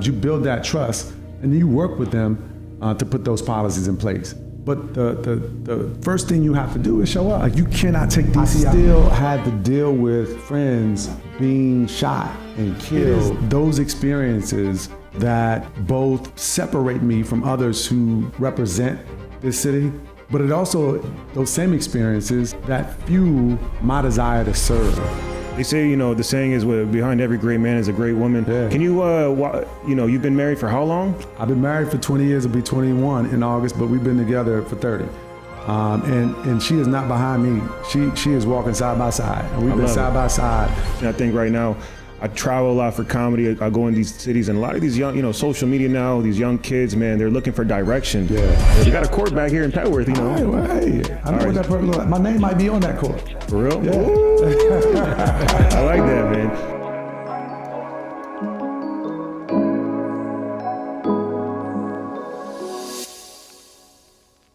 You build that trust and you work with them to put those policies in place. But the first thing you have to do is show up. Like, you cannot take DC out. I still had to deal with friends being shot and killed. Those experiences that both separate me from others who represent this city, but it also, those same experiences that fuel my desire to serve. They say, the saying is, behind every great man is a great woman. Yeah. Can you, you've been married for how long? I've been married for 20 years, it'll be 21 in August, but we've been together for 30. And she is not behind me. She is walking side by side, and we've been side by side. And I think right now, I travel a lot for comedy. I go in these cities, and a lot of these young, social media now, these young kids, man, they're looking for direction. Yeah. We got a court back here in Petworth, All right, well, hey, I know what that person looks like. My name might be on that court. For real? Yeah. I like that, man.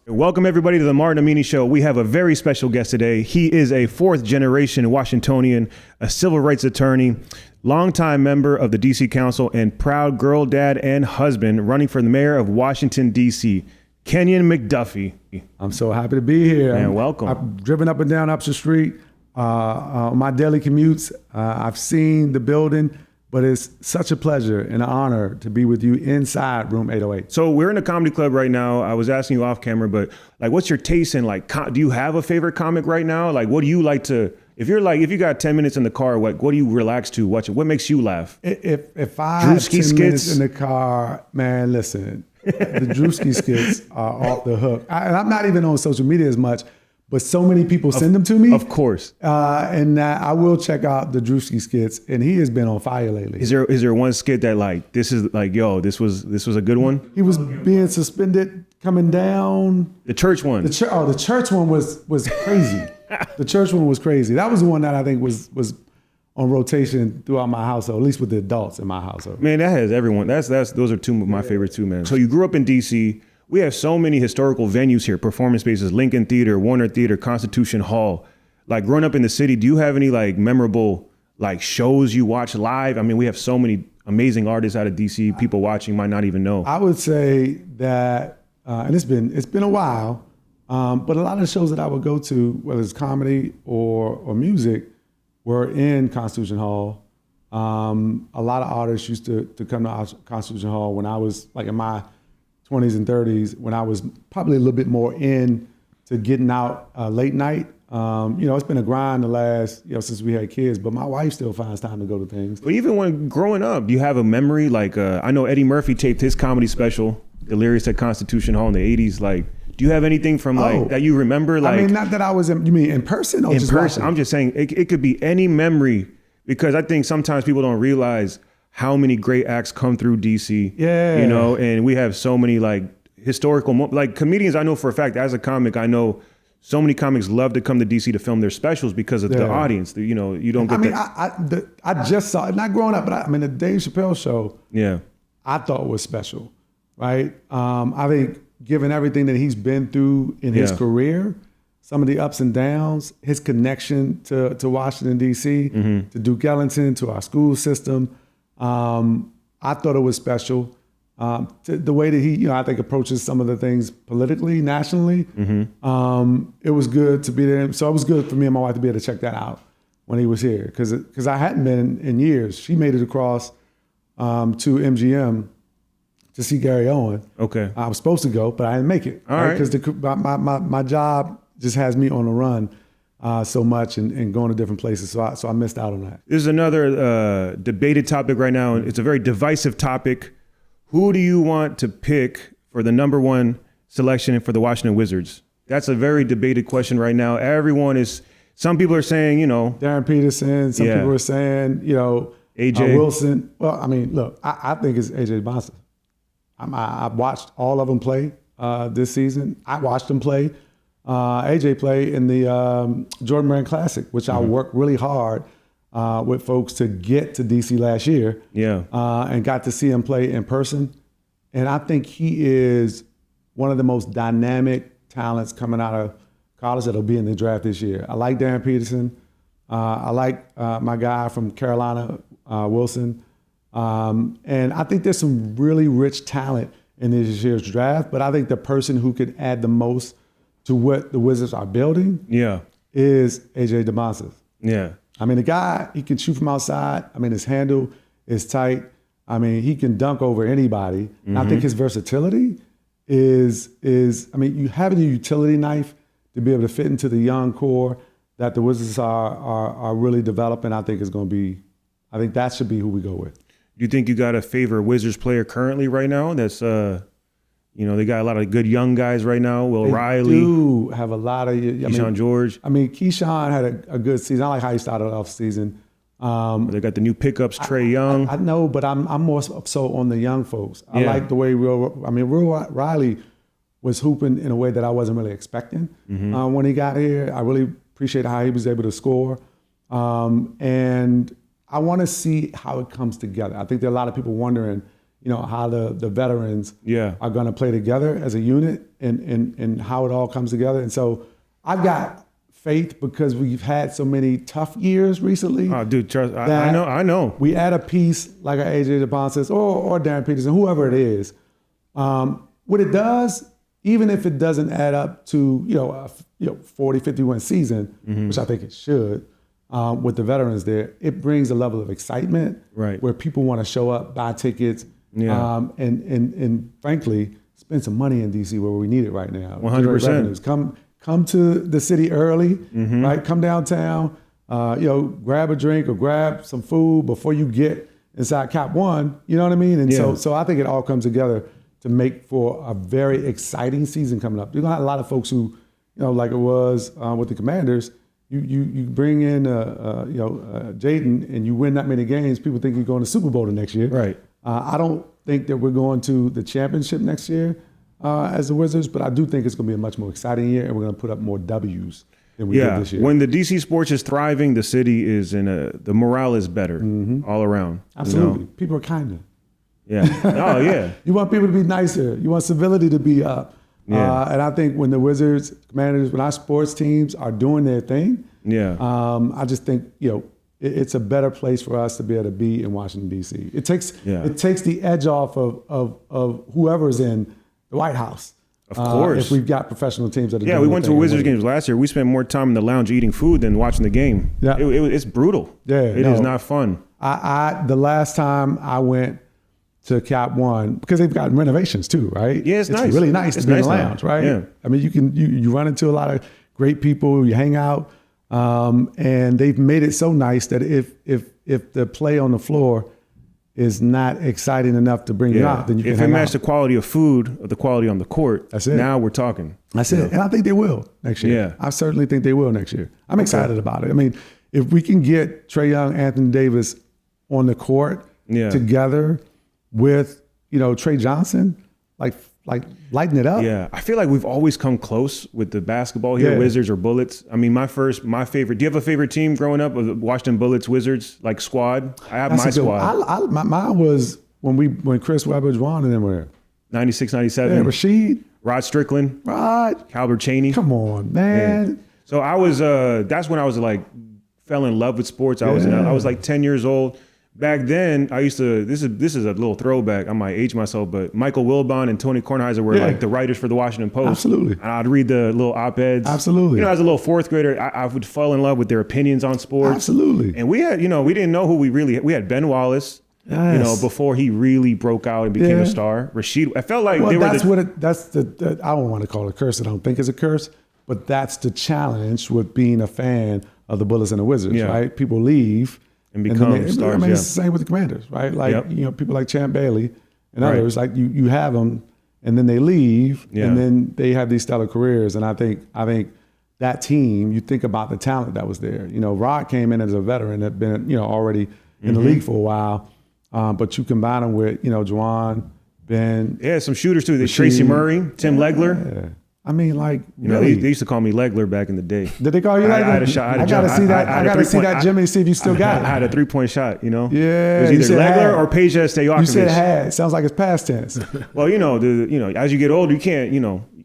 Welcome everybody to the Martin Amini Show. We have a very special guest today. He is a fourth generation Washingtonian, a civil rights attorney, longtime member of the DC Council, and proud girl dad and husband running for the mayor of Washington, DC, Kenyan McDuffie. I'm so happy to be here. Man, welcome. I've driven up and down Upshur Street, my daily commutes. I've seen the building. But it's such a pleasure and an honor to be with you inside room 808. So we're in a comedy club right now. I was asking you off camera, but what's your taste in do you have a favorite comic right now? What do you like to, if you got 10 minutes in the car, what do you relax to watch? What makes you laugh? If I have 10 minutes in the car, man, listen, the Drewski skits are off the hook. And I'm not even on social media as much, but so many people send them to me. Of course. And I will check out the Drewski skits, and he has been on fire lately. Is there one skit that this is this was a good one? He was being suspended, coming down. The church one. The church one was crazy. The church one was crazy. That was the one that I think was on rotation throughout my household, at least with the adults in my household. Man, that has everyone. Those are two of my favorite too, man. So you grew up in DC. We have so many historical venues here, performance spaces, Lincoln Theater, Warner Theater, Constitution Hall. Growing up in the city, do you have any memorable shows you watch live? I mean, we have so many amazing artists out of DC, people watching might not even know. I would say that, and it's been a while, but a lot of the shows that I would go to, whether it's comedy or music, were in Constitution Hall. A lot of artists used to come to Constitution Hall when I was in my 20s and 30s, when I was probably a little bit more into getting out late night. It's been a grind the last, since we had kids, but my wife still finds time to go to things. But even when growing up, do you have a memory? I know Eddie Murphy taped his comedy special, Delirious at Constitution Hall in the 80s. Do you have anything from that you remember? I mean, not that I was you mean in person or in just person? Watching? I'm just saying it could be any memory, because I think sometimes people don't realize how many great acts come through DC. Yeah. And we have so many historical, comedians. I know for a fact, as a comic, I know so many comics love to come to DC to film their specials because of the audience. You don't get I just saw it, not growing up, but the Dave Chappelle show, yeah, I thought was special, right? I think given everything that he's been through in his career, some of the ups and downs, his connection to Washington, DC, to Duke Ellington, to our school system, I thought it was special. The way that he, I think, approaches some of the things politically, nationally, it was good to be there. So it was good for me and my wife to be able to check that out when he was here, because I hadn't been in years. She made it across to MGM to see Gary Owen. Okay. I was supposed to go, but I didn't make it. All right. Because my job just has me on the run so much and going to different places. So I missed out on that. This is another debated topic right now. It's a very divisive topic. Who do you want to pick for the number one selection for the Washington Wizards? That's a very debated question right now. Some people are saying, Darren Peterson. Some people are saying, AJ Wilson. Well, look, I think it's AJ Bonson. I watched all of them play this season. I watched them play. AJ play in the Jordan Brand Classic, which I worked really hard with folks to get to DC last year. Yeah. And got to see him play in person. And I think he is one of the most dynamic talents coming out of college that'll be in the draft this year. I like Darren Peterson. I like my guy from Carolina, Wilson. And I think there's some really rich talent in this year's draft, but I think the person who could add the most to what the Wizards are building is AJ DeMontis. Yeah. I mean, the guy, he can shoot from outside. I mean, his handle is tight. I mean, he can dunk over anybody. And I think his versatility is I mean, you having a utility knife to be able to fit into the young core that the Wizards are really developing, I think I think that should be who we go with. Do you think you got a favorite Wizards player currently right now? That's they got a lot of good young guys right now. Will Riley. They do have a lot of Keyshawn George. I mean, Keyshawn had a good season. I like how he started off the season. They got the new pickups, Trae Young. I know, but I'm more so on the young folks. I like the way Will Riley was hooping in a way that I wasn't really expecting when he got here. I really appreciate how he was able to score. And I want to see how it comes together. I think there are a lot of people wondering, how the veterans are going to play together as a unit and how it all comes together. And so I've got faith because we've had so many tough years recently. Oh, dude, trust, I know. We add a piece like an AJ DeMontis or Darren Peterson, whoever it is. What it does, even if it doesn't add up to a 40, 51 season, which I think it should, with the veterans there, it brings a level of excitement where people want to show up, buy tickets, and frankly, spend some money in DC where we need it right now. 100%. Come to the city early, right? Come downtown, grab a drink or grab some food before you get inside Cap One. You know what I mean? And so I think it all comes together to make for a very exciting season coming up. You're gonna have a lot of folks who, like it was with the Commanders. You bring in Jaden and you win that many games, people think you're going to Super Bowl the next year. Right. I don't think that we're going to the championship next year as the Wizards, but I do think it's going to be a much more exciting year, and we're going to put up more W's than we did this year. When the DC sports is thriving, the city is the morale is better all around. Absolutely. People are kinder. Yeah. Oh, yeah. You want people to be nicer. You want civility to be up. Yeah. And I think when the Wizards, Commanders, when our sports teams are doing their thing, I just think, it's a better place for us to be able to be in Washington, D.C. It takes the edge off of whoever's in the White House. Of course. If we've got professional teams that are doing we went to Wizards games last year. We spent more time in the lounge eating food than watching the game. Yeah. It's brutal. Yeah. It is not fun. The last time I went to Cap One, because they've got renovations too, right? Yeah, it's nice. It's really nice to be in the lounge, right? Yeah. I mean, you run into a lot of great people, you hang out, and they've made it so nice that if the play on the floor is not exciting enough to bring you out, then you can if it matches the quality of food or the quality on the court, that's it. Now we're talking. That's it. And I think they will next year. Yeah. I certainly think they will next year. I'm excited about it. I mean, if we can get Trae Young, Anthony Davis on the court together with, Trey Johnson, like lighten it up. Yeah, I feel like we've always come close with the basketball here, Wizards or Bullets. I mean, my favorite. Do you have a favorite team growing up? Washington Bullets, Wizards, like squad? I have my squad. Mine was when Chris Webber, Juwan, and them were there. 96, 97. Yeah, Rasheed. Rod Strickland. Calbert Chaney. Come on, man. Yeah. So I was. That's when I was fell in love with sports. I was like 10 years old. Back then, I used to. This is a little throwback. I might age myself, but Michael Wilbon and Tony Kornheiser were like the writers for the Washington Post. Absolutely. And I'd read the little op-eds. Absolutely. As a little fourth grader, I would fall in love with their opinions on sports. Absolutely. And we had, we didn't know who we had Ben Wallace. Yes. Before he really broke out and became a star. Rasheed. I felt like that's I don't want to call it a curse. I don't think it's a curse, but that's the challenge with being a fan of the Bullets and the Wizards, right? People leave. And become stars. I mean, it's the same with the Commanders, right? Like, people like Champ Bailey and others, like you have them and then they leave and then they have these stellar careers. And I think that team, you think about the talent that was there. Rod came in as a veteran, had been, already in the league for a while. But you combine them with, Juwan, Ben. Yeah, some shooters too. There's Tracy Murray, Tim Legler. Yeah. I mean, really. They used to call me Legler back in the day. Did they call you Legler? I had a shot. I gotta see that. I gotta see that, Jimmy, to see if you still got it. I had a 3-point shot. Yeah. It was either Legler or Peja Stojakovic. You said had. Sounds like it's past tense. Well, as you get older, you can't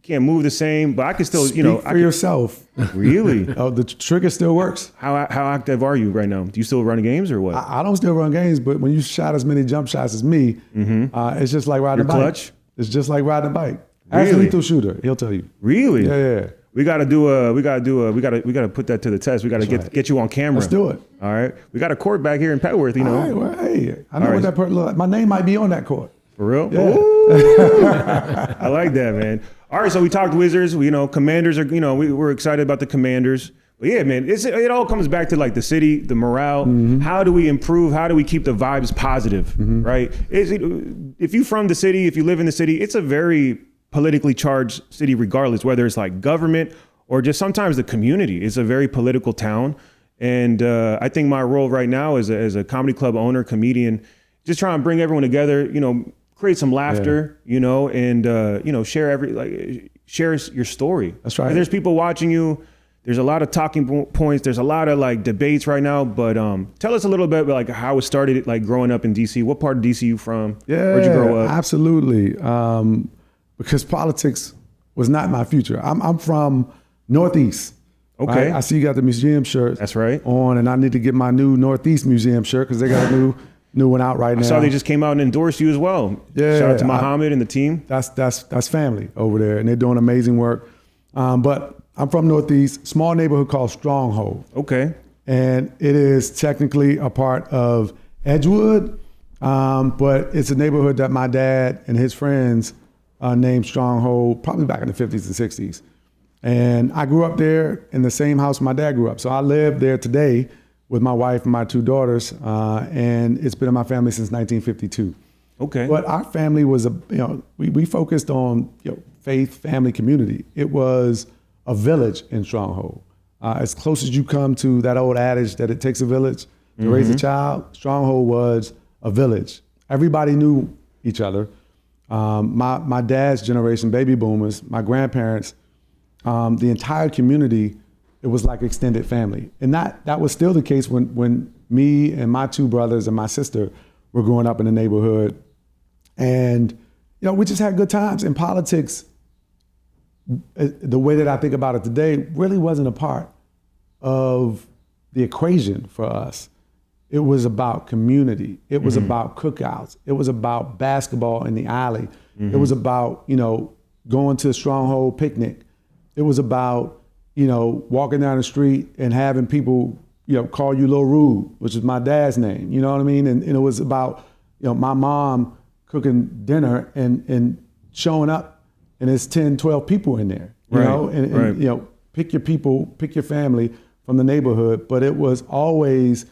can't move the same, but I can still, Speak for yourself. Really? Oh, the trigger still works. How active are you right now? Do you still run games or what? I don't still run games, but when you shot as many jump shots as me, it's just like riding a bike. Clutch? It's just like riding a bike. Really? Ask a lethal shooter, he'll tell you. Really? Yeah. We gotta put that to the test. We gotta get you on camera. Let's do it. All right. We got a court back here in Petworth, you know. All right, well, hey, I know what that person looks like. My name might be on that court. For real? Yeah. I like that, man. All right, so we talked Wizards. Commanders are, we're excited about the Commanders. But yeah, man, it all comes back to like the city, the morale. How do we improve? How do we keep the vibes positive, right? If you're from the city, if you live in the city, it's a very politically charged city regardless, whether it's like government or just sometimes the community. It's a very political town. And I think my role right now as a comedy club owner, comedian, just trying to bring everyone together, create some laughter, and share your story. That's right. And there's people watching you. There's a lot of talking points. There's a lot of like debates right now. But tell us a little bit about like how it started, like growing up in DC. What part of DC you from? Yeah, where'd you grow up? Absolutely. Because politics was not my future. I'm from Northeast. Okay. Right? I see you got the museum shirt. That's right. On, and I need to get my new Northeast museum shirt because they got a new one out right now. I saw they just came out and endorsed you as well. Yeah. Shout out to Muhammad and the team. That's family over there, and they're doing amazing work. But I'm from Northeast, small neighborhood called Stronghold. Okay. And it is technically a part of Edgewood, but it's a neighborhood that my dad and his friends named Stronghold probably back in the 50s and 60s. And I grew up there in the same house my dad grew up. So I live there today with my wife and my two daughters, and it's been in my family since 1952. Okay. But our family was we focused on faith, family, community. It was a village in Stronghold. As close as you come to that old adage that it takes a village to raise a child, Stronghold was a village. Everybody knew each other. My dad's generation, baby boomers, my grandparents, the entire community, it was like extended family. And that was still the case when me and my two brothers and my sister were growing up in the neighborhood. And, we just had good times. In politics, the way that I think about it today really wasn't a part of the equation for us. It was about community. It was about cookouts. It was about basketball in the alley. It was about, going to a Stronghold picnic. It was about, walking down the street and having people, call you Lil Rude, which is my dad's name. You know what I mean? And it was about, my mom cooking dinner and showing up, and there's 10, 12 people in there, and pick your people, pick your family from the neighborhood. But it was always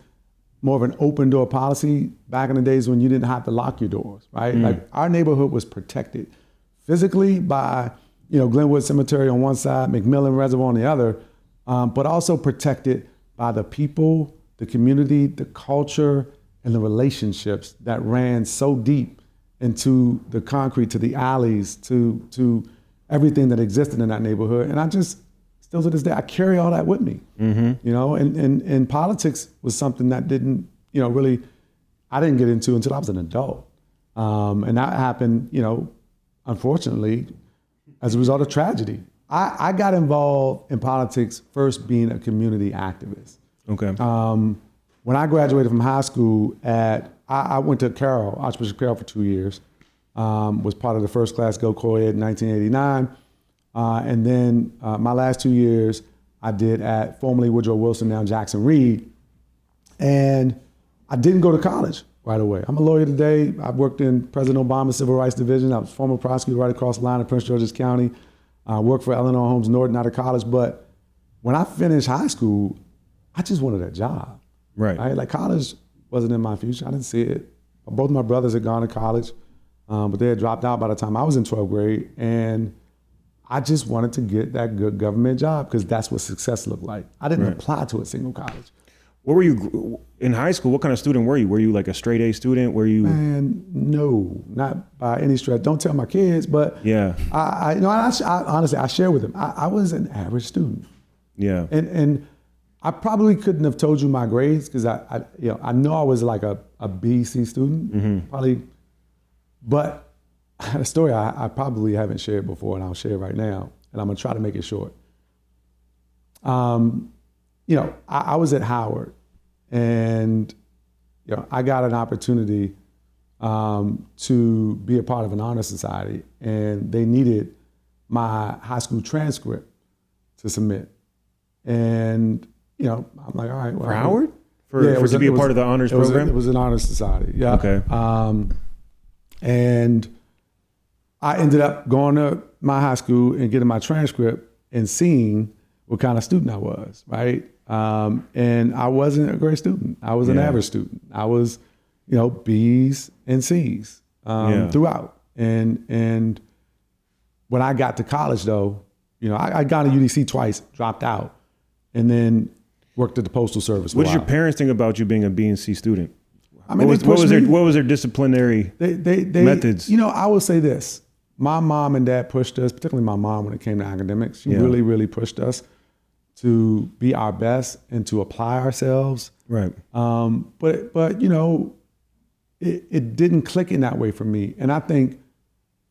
more of an open door policy back in the days when you didn't have to lock your doors, right? Like our neighborhood was protected physically by, Glenwood Cemetery on one side, McMillan Reservoir on the other, but also protected by the people, the community, the culture, and the relationships that ran so deep into the concrete, to the alleys, to everything that existed in that neighborhood. And I just, still to this day, I carry all that with me, and politics was something that didn't, really, I didn't get into until I was an adult. And that happened, unfortunately, as a result of tragedy. I got involved in politics first being a community activist. Okay. When I graduated from high school I went to Carroll, Archbishop Carroll for 2 years, was part of the first class Go Co-Ed in 1989. And then my last 2 years I did at formerly Woodrow Wilson, now Jackson Reed. And I didn't go to college right away. I'm a lawyer today. I've worked in President Obama's Civil Rights Division. I was former prosecutor right across the line in Prince George's County. I worked for Eleanor Holmes Norton out of college. But when I finished high school, I just wanted a job. Right. Like college wasn't in my future. I didn't see it. Both my brothers had gone to college, but they had dropped out by the time I was in 12th grade. And I just wanted to get that good government job because that's what success looked like. I didn't apply to a single college. What were you in high school? What kind of student were you? Were you like a straight A student? Were you? Man, no, not by any stretch. Don't tell my kids, but yeah, I honestly, I share with them. I was an average student. Yeah, and I probably couldn't have told you my grades because I know I was like a B, C student, probably, but a story I probably haven't shared before, and I'll share right now, and I'm gonna try to make it short. I was at Howard, and I got an opportunity to be a part of an honor society, and they needed my high school transcript to submit. And I'm like, all right, well, for Howard, to be a part of the honors program. It was an honor society, yeah. Okay. And I ended up going to my high school and getting my transcript and seeing what kind of student I was, right? And I wasn't a great student. I was an average student. I was, B's and C's throughout. And when I got to college, though, I got to UDC twice, dropped out, and then worked at the Postal Service. What did your parents think about you being a B and C student? I mean, what was their disciplinary methods? I will say this. My mom and dad pushed us, particularly my mom when it came to academics. She really, really pushed us to be our best and to apply ourselves. Right. But it didn't click in that way for me. And I think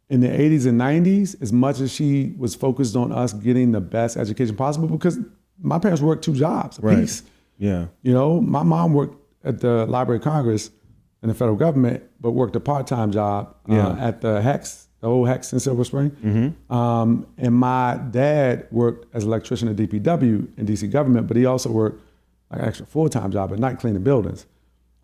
in the 80s and 90s, as much as she was focused on us getting the best education possible, because my parents worked 2 jobs apiece. Yeah. My mom worked at the Library of Congress in the federal government, but worked a part-time job at the HEX, the old HEX in Silver Spring. Mm-hmm. And my dad worked as an electrician at DPW in DC government, but he also worked like an extra full-time job at night cleaning buildings,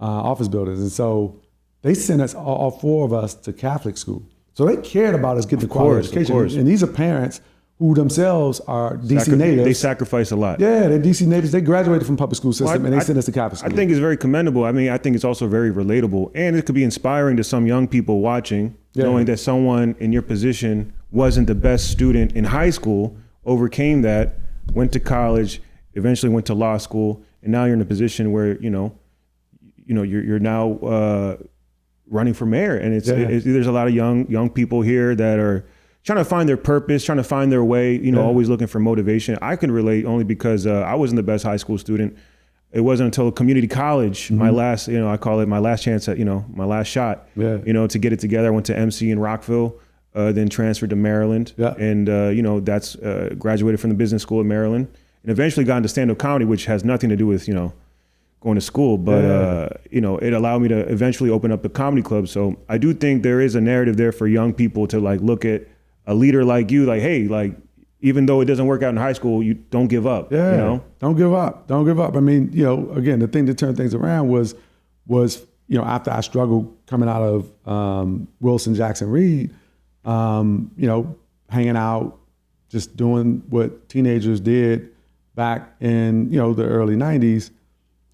office buildings. And so they sent us, all 4 of us, to Catholic school. So they cared about us getting the quality education. And these are parents who themselves are DC natives. They sacrifice a lot. Yeah, they're DC natives. They graduated from public school system and they sent us to Catholic school. I think it's very commendable. I mean, I think it's also very relatable, and it could be inspiring to some young people watching, knowing that someone in your position wasn't the best student in high school, overcame that, went to college, eventually went to law school, and now you're in a position where you're now running for mayor, and there's a lot of young people here that are trying to find their purpose, trying to find their way, always looking for motivation. I can relate only because I wasn't the best high school student. It wasn't until community college, my last, I call it my last chance at, my last shot, to get it together. I went to MC in Rockville, then transferred to Maryland, and that's graduated from the business school in Maryland, and eventually got into stand-up comedy, which has nothing to do with, going to school, but it allowed me to eventually open up the comedy club. So I do think there is a narrative there for young people to look at a leader like you, hey, even though it doesn't work out in high school, you don't give up. Yeah, don't give up. Don't give up. I mean, again, the thing that turned things around was after I struggled coming out of Wilson, Jackson, Reed, hanging out, just doing what teenagers did back in the early 90s.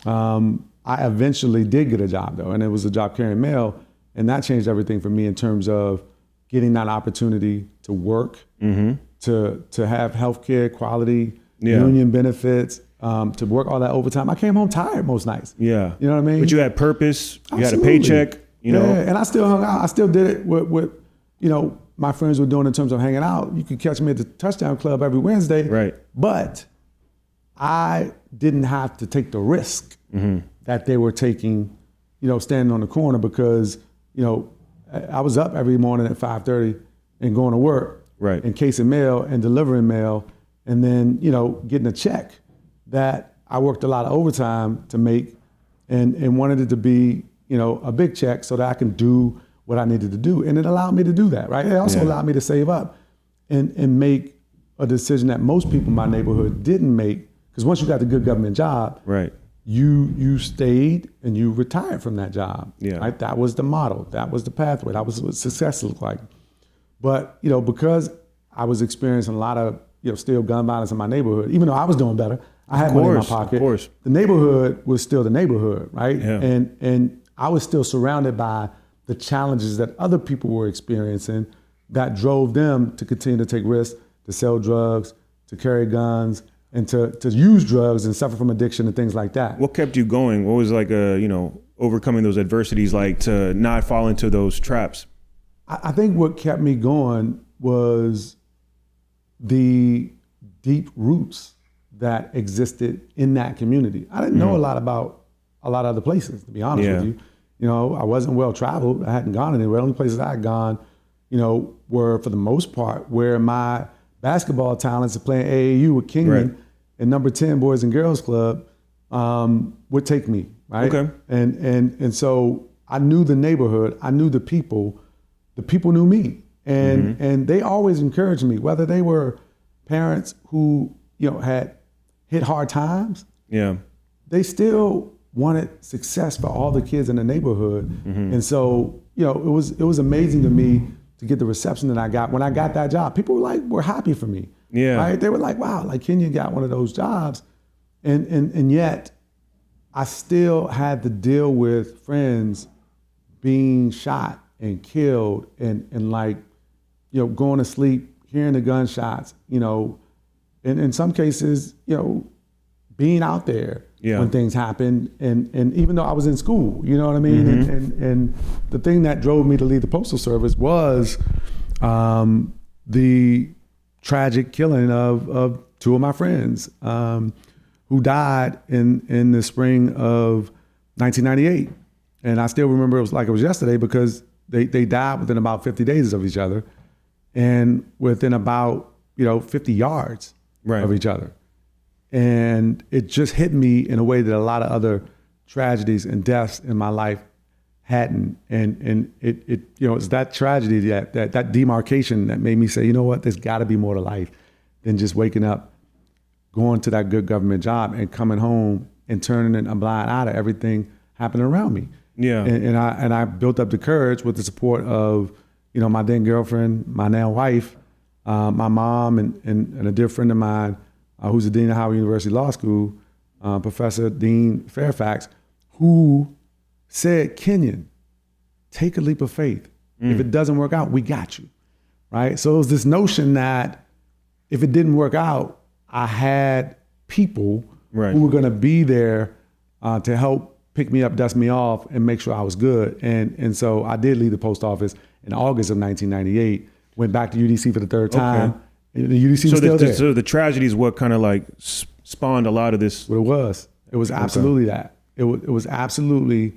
I eventually did get a job though, and it was a job carrying mail, and that changed everything for me in terms of getting that opportunity to work, to have healthcare, quality, union benefits, to work all that overtime. I came home tired most nights. Yeah. You know what I mean? But you had purpose, you Absolutely. had a paycheck, Yeah, and I still hung out. I still did it with my friends were doing in terms of hanging out. You could catch me at the Touchdown Club every Wednesday. Right. But I didn't have to take the risk that they were taking, standing on the corner, because, I was up every morning at 5:30 and going to work, right, and casing mail and delivering mail, and then, getting a check that I worked a lot of overtime to make, and wanted it to be, a big check so that I can do what I needed to do. And it allowed me to do that, right? It also allowed me to save up and make a decision that most people in my neighborhood didn't make, because once you got the good government job, right, you stayed and you retired from that job. Yeah. Right? That was the model. That was the pathway. That was what success looked like. But, because I was experiencing a lot of, still gun violence in my neighborhood, even though I was doing better, I had money in my pocket. Of course. The neighborhood was still the neighborhood, right? Yeah. And I was still surrounded by the challenges that other people were experiencing that drove them to continue to take risks, to sell drugs, to carry guns, and to use drugs and suffer from addiction and things like that. What kept you going? What was overcoming those adversities like to not fall into those traps? I think what kept me going was the deep roots that existed in that community. I didn't know a lot about a lot of other places, to be honest with you. I wasn't well traveled. I hadn't gone anywhere. The only places I had gone, were for the most part where my basketball talents of playing AAU with Kenyan and number 10 Boys and Girls Club would take me, right? Okay. And so I knew the neighborhood, I knew the people knew me. And they always encouraged me, whether they were parents who, had hit hard times. Yeah. They still wanted success for all the kids in the neighborhood. And so, it was amazing to me to get the reception that I got. When I got that job, people were happy for me. Yeah. Right? They were like, wow, like Kenyan got one of those jobs. And yet I still had to deal with friends being shot and killed and going to sleep, hearing the gunshots, and in some cases, being out there when things happen. And even though I was in school, you know what I mean? And the thing that drove me to leave the Postal Service was the tragic killing of two of my friends who died in the spring of 1998. And I still remember it was yesterday because they died within about 50 days of each other and within about 50 yards of each other. And it just hit me in a way that a lot of other tragedies and deaths in my life hadn't. And it it's that tragedy, that demarcation that made me say, you know what, there's got to be more to life than just waking up, going to that good government job and coming home and turning a blind eye to everything happening around me. Yeah. And I built up the courage with the support of, my then girlfriend, my now wife, my mom, and a dear friend of mine, who's the dean of Howard University Law School, Professor Dean Fairfax, who said, Kenyan, take a leap of faith. If it doesn't work out, we got you, right? So it was this notion that if it didn't work out, I had people who were gonna be there to help pick me up, dust me off, and make sure I was good. And so I did leave the post office in August of 1998, went back to UDC for the third time. And the UDC was still there. So the tragedy is what kind of spawned a lot of this. What it was. It was absolutely that. It was absolutely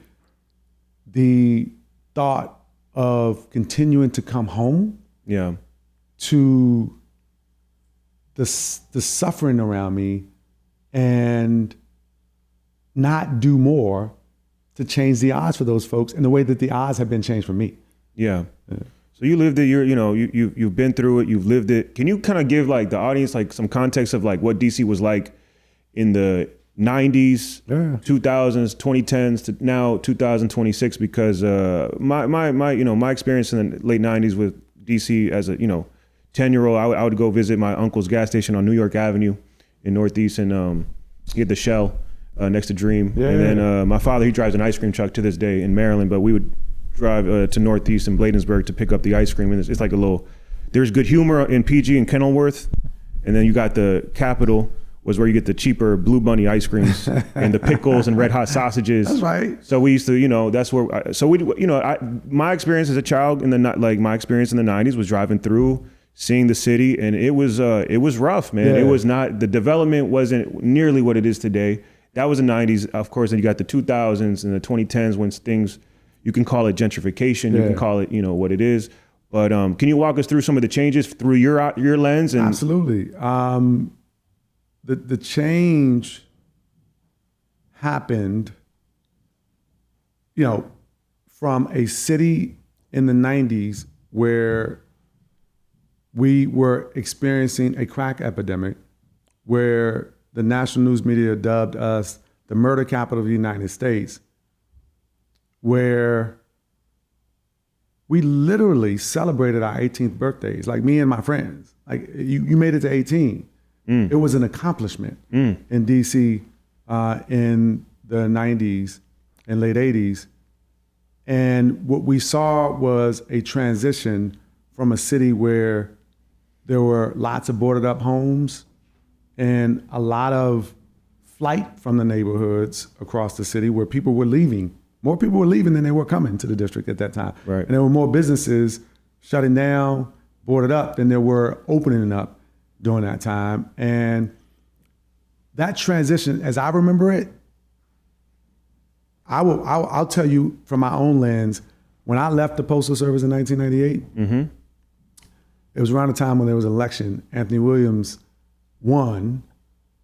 the thought of continuing to come home. Yeah. To the suffering around me and not do more to change the odds for those folks in the way that the odds have been changed for me. Yeah. So you lived it, you've been through it, you've lived it. Can you kind of give the audience some context of what DC was like in the 90s, 2000s, 2010s to now 2026? Because my experience in the late 90s with DC as a 10-year-old, I would go visit my uncle's gas station on New York Avenue in Northeast, and he had the Shell next to Dream. And then my father, he drives an ice cream truck to this day in Maryland, but we would drive to Northeast and Bladensburg to pick up the ice cream. And it's like there's good humor in PG and Kenilworth. And then you got the Capitol was where you get the cheaper Blue Bunny ice creams and the pickles and red hot sausages. That's right. So we used to, that's where, my experience as a child my experience in the 90s was driving through, seeing the city, and it was rough, man. Yeah. It was not, the development wasn't nearly what it is today. That was the 90s. Of course, then you got the 2000s and the 2010s when things, you can call it gentrification, you can call it, what it is. But can you walk us through some of the changes through your lens? And absolutely. The change happened, from a city in the 90s where we were experiencing a crack epidemic, where the national news media dubbed us the murder capital of the United States, where we literally celebrated our 18th birthdays, like me and my friends. Like you made it to 18. It was an accomplishment in DC in the 90s and late 80s. And what we saw was a transition from a city where there were lots of boarded up homes and a lot of flight from the neighborhoods across the city where people were leaving. More people were leaving than they were coming to the district at that time. Right. And there were more businesses shutting down, boarded up, than there were opening up during that time. And that transition, as I remember it, I'll tell you from my own lens, when I left the Postal Service in 1998, it was around the time when there was an election. Anthony Williams won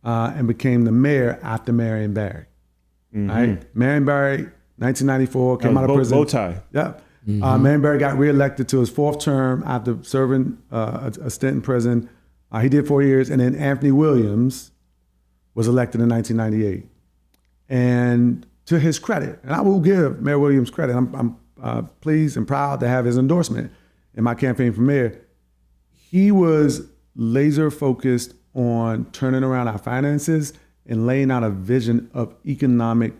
and became the mayor after Marion Barry. Right? Marion Barry, 1994, came out of prison. Bow tie. Yep. Marion Barry got reelected to his fourth term after serving a stint in prison. He did 4 years, and then Anthony Williams was elected in 1998. And to his credit, and I will give Mayor Williams credit, I'm pleased and proud to have his endorsement in my campaign for mayor. He was laser focused on turning around our finances and laying out a vision of economic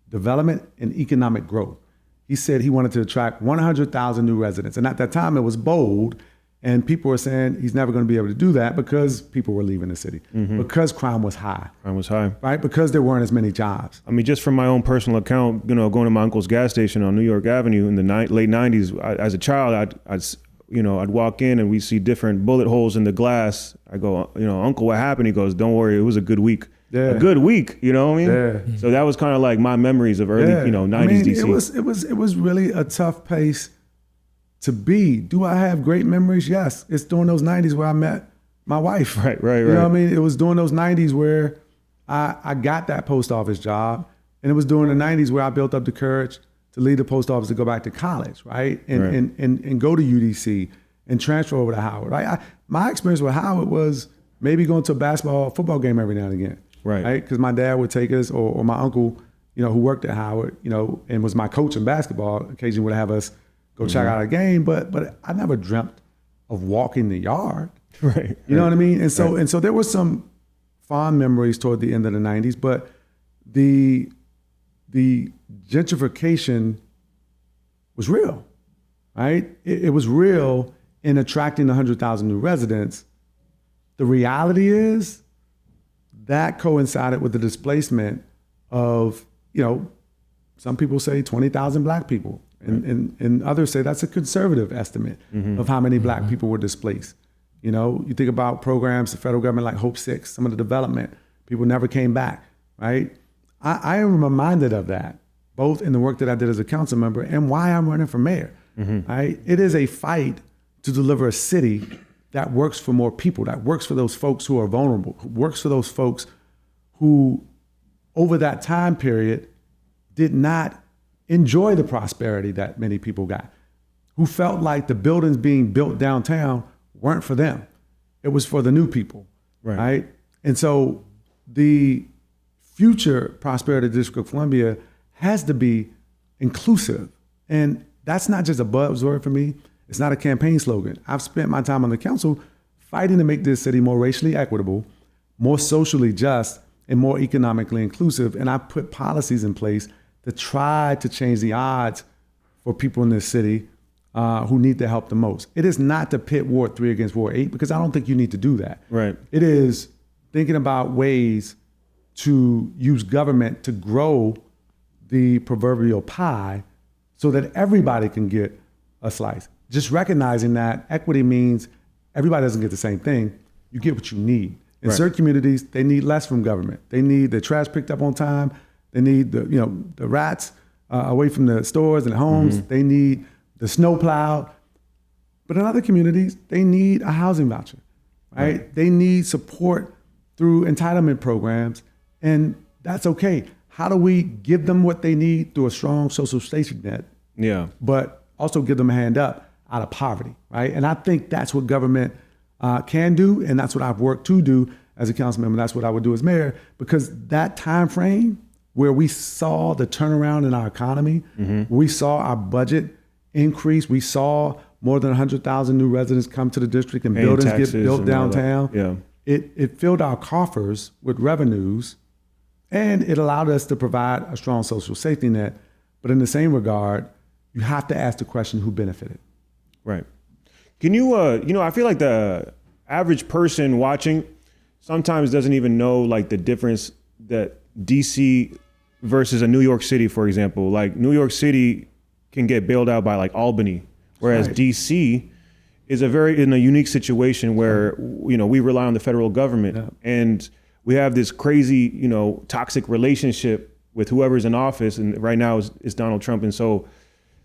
development and economic growth. He said he wanted to attract 100,000 new residents. And at that time, it was bold. And people were saying he's never going to be able to do that because people were leaving the city, because crime was high. Crime was high. Right? Because there weren't as many jobs. I mean, just from my own personal account, going to my uncle's gas station on New York Avenue in the late 90s, as a child, I'd walk in and we see different bullet holes in the glass. I go, Uncle, what happened? He goes, don't worry, it was a good week. Yeah. A good week, you know what I mean? Yeah. So that was kind of like my memories of early, 90s DC. It was really a tough place to be. Do I have great memories? Yes. It's during those 90s where I met my wife. Right. You know what I mean? It was during those 90s where I got that post office job. And it was during the 90s where I built up the courage to leave the post office to go back to college, right? And go to UDC and transfer over to Howard, right? My experience with Howard was maybe going to a football game every now and again. Right? Because my dad would take us, or my uncle, who worked at Howard, and was my coach in basketball, occasionally would have us go check out a game, but I never dreamt of walking the yard. Right. You know what I mean? And so there were some fond memories toward the end of the 90s, but the gentrification was real, right? It was real in attracting 100,000 new residents. The reality is that coincided with the displacement of, some people say 20,000 black people. And others say that's a conservative estimate of how many black people were displaced. You think about programs, the federal government like Hope 6, some of the development, people never came back, right? I am reminded of that, both in the work that I did as a council member and why I'm running for mayor, right? It is a fight to deliver a city that works for more people, that works for those folks who are vulnerable, who works for those folks who, over that time period, did not enjoy the prosperity that many people got, who felt like the buildings being built downtown weren't for them. It was for the new people, right? And so the future prosperity of the District of Columbia has to be inclusive. And that's not just a buzzword for me. It's not a campaign slogan. I've spent my time on the council fighting to make this city more racially equitable, more socially just, and more economically inclusive. And I put policies in place to try to change the odds for people in this city who need the help the most. It is not to pit Ward 3 against Ward 8, because I don't think you need to do that. Right. It is thinking about ways to use government to grow the proverbial pie so that everybody can get a slice. Just recognizing that equity means everybody doesn't get the same thing. You get what you need. In certain communities, they need less from government. They need the trash picked up on time. They need the rats away from the stores and the homes. They need the snow plowed. But in other communities, they need a housing voucher, right? They need support through entitlement programs, and that's okay. How do we give them what they need through a strong social safety net? Yeah. But also give them a hand up out of poverty, right? And I think that's what government can do, and that's what I've worked to do as a council member. That's what I would do as mayor, because that time frame where we saw the turnaround in our economy, we saw our budget increase, we saw more than 100,000 new residents come to the district and buildings get built downtown. Yeah. It filled our coffers with revenues, and it allowed us to provide a strong social safety net. But in the same regard, you have to ask the question, who benefited? Right. Can you, I feel like the average person watching sometimes doesn't even know like the difference that DC versus a New York City, for example. Like New York City can get bailed out by like Albany, whereas DC is in a unique situation where, we rely on the federal government and we have this crazy, toxic relationship with whoever's in office. And right now it's Donald Trump. And so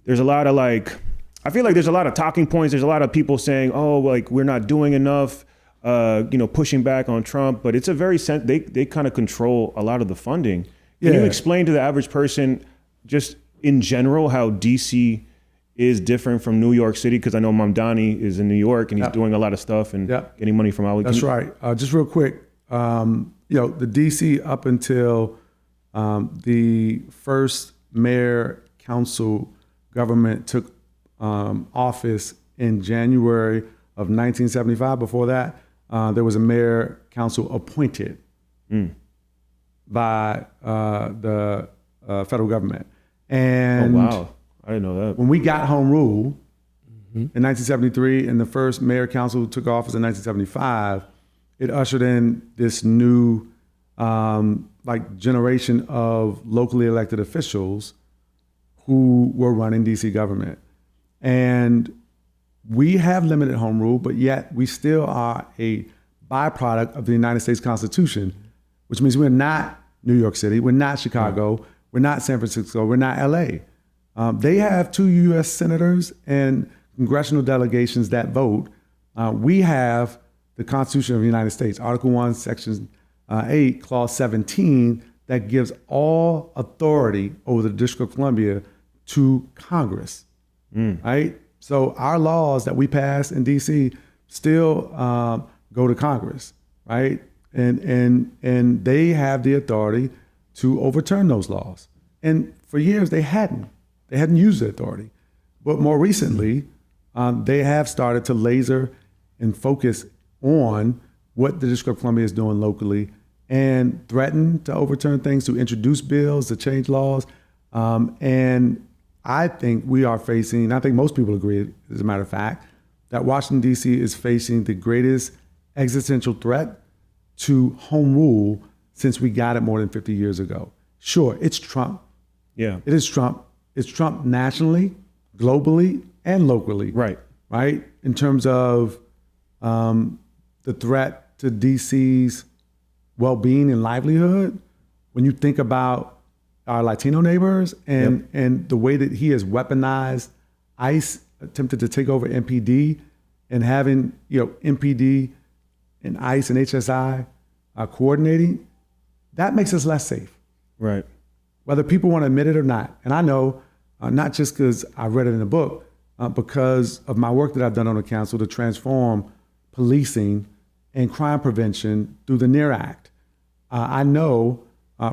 there's a lot of like I feel like there's a lot of talking points. There's a lot of people saying, oh, like we're not doing enough, pushing back on Trump, but it's a very, they kind of control a lot of the funding. Can you explain to the average person just in general how DC is different from New York City? Because I know Mamdani is in New York and he's doing a lot of stuff and getting money from Ali. That's right. Just real quick, the DC up until the first mayor council government took office in January of 1975. Before that, there was a mayor council appointed by the federal government. And oh, wow. I didn't know that. When we got home rule in 1973 and the first mayor council took office in 1975, it ushered in this new generation of locally elected officials who were running DC government. And we have limited home rule, but yet we still are a byproduct of the United States Constitution, which means we're not New York City, we're not Chicago, we're not San Francisco, we're not LA. They have 2 U.S. senators and congressional delegations that vote. We have the Constitution of the United States, Article 1, Section 8, Clause 17, that gives all authority over the District of Columbia to Congress, right? So our laws that we pass in D.C. still go to Congress, right? And they have the authority to overturn those laws. And for years they hadn't used the authority. But more recently, they have started to laser and focus on what the District of Columbia is doing locally and threaten to overturn things, to introduce bills, to change laws. And I think we are facing, I think most people agree, as a matter of fact, that Washington, D.C. is facing the greatest existential threat to home rule since we got it more than 50 years ago. Sure, it's Trump. Yeah. It is Trump. It's Trump nationally, globally, and locally. Right. Right? In terms of the threat to DC's well-being and livelihood, when you think about our Latino neighbors and the way that he has weaponized ICE, attempted to take over MPD, and having MPD and ICE and HSI coordinating, that makes us less safe. Right. Whether people want to admit it or not. And I know, not just because I read it in a book, because of my work that I've done on the council to transform policing and crime prevention through the NEAR Act. I know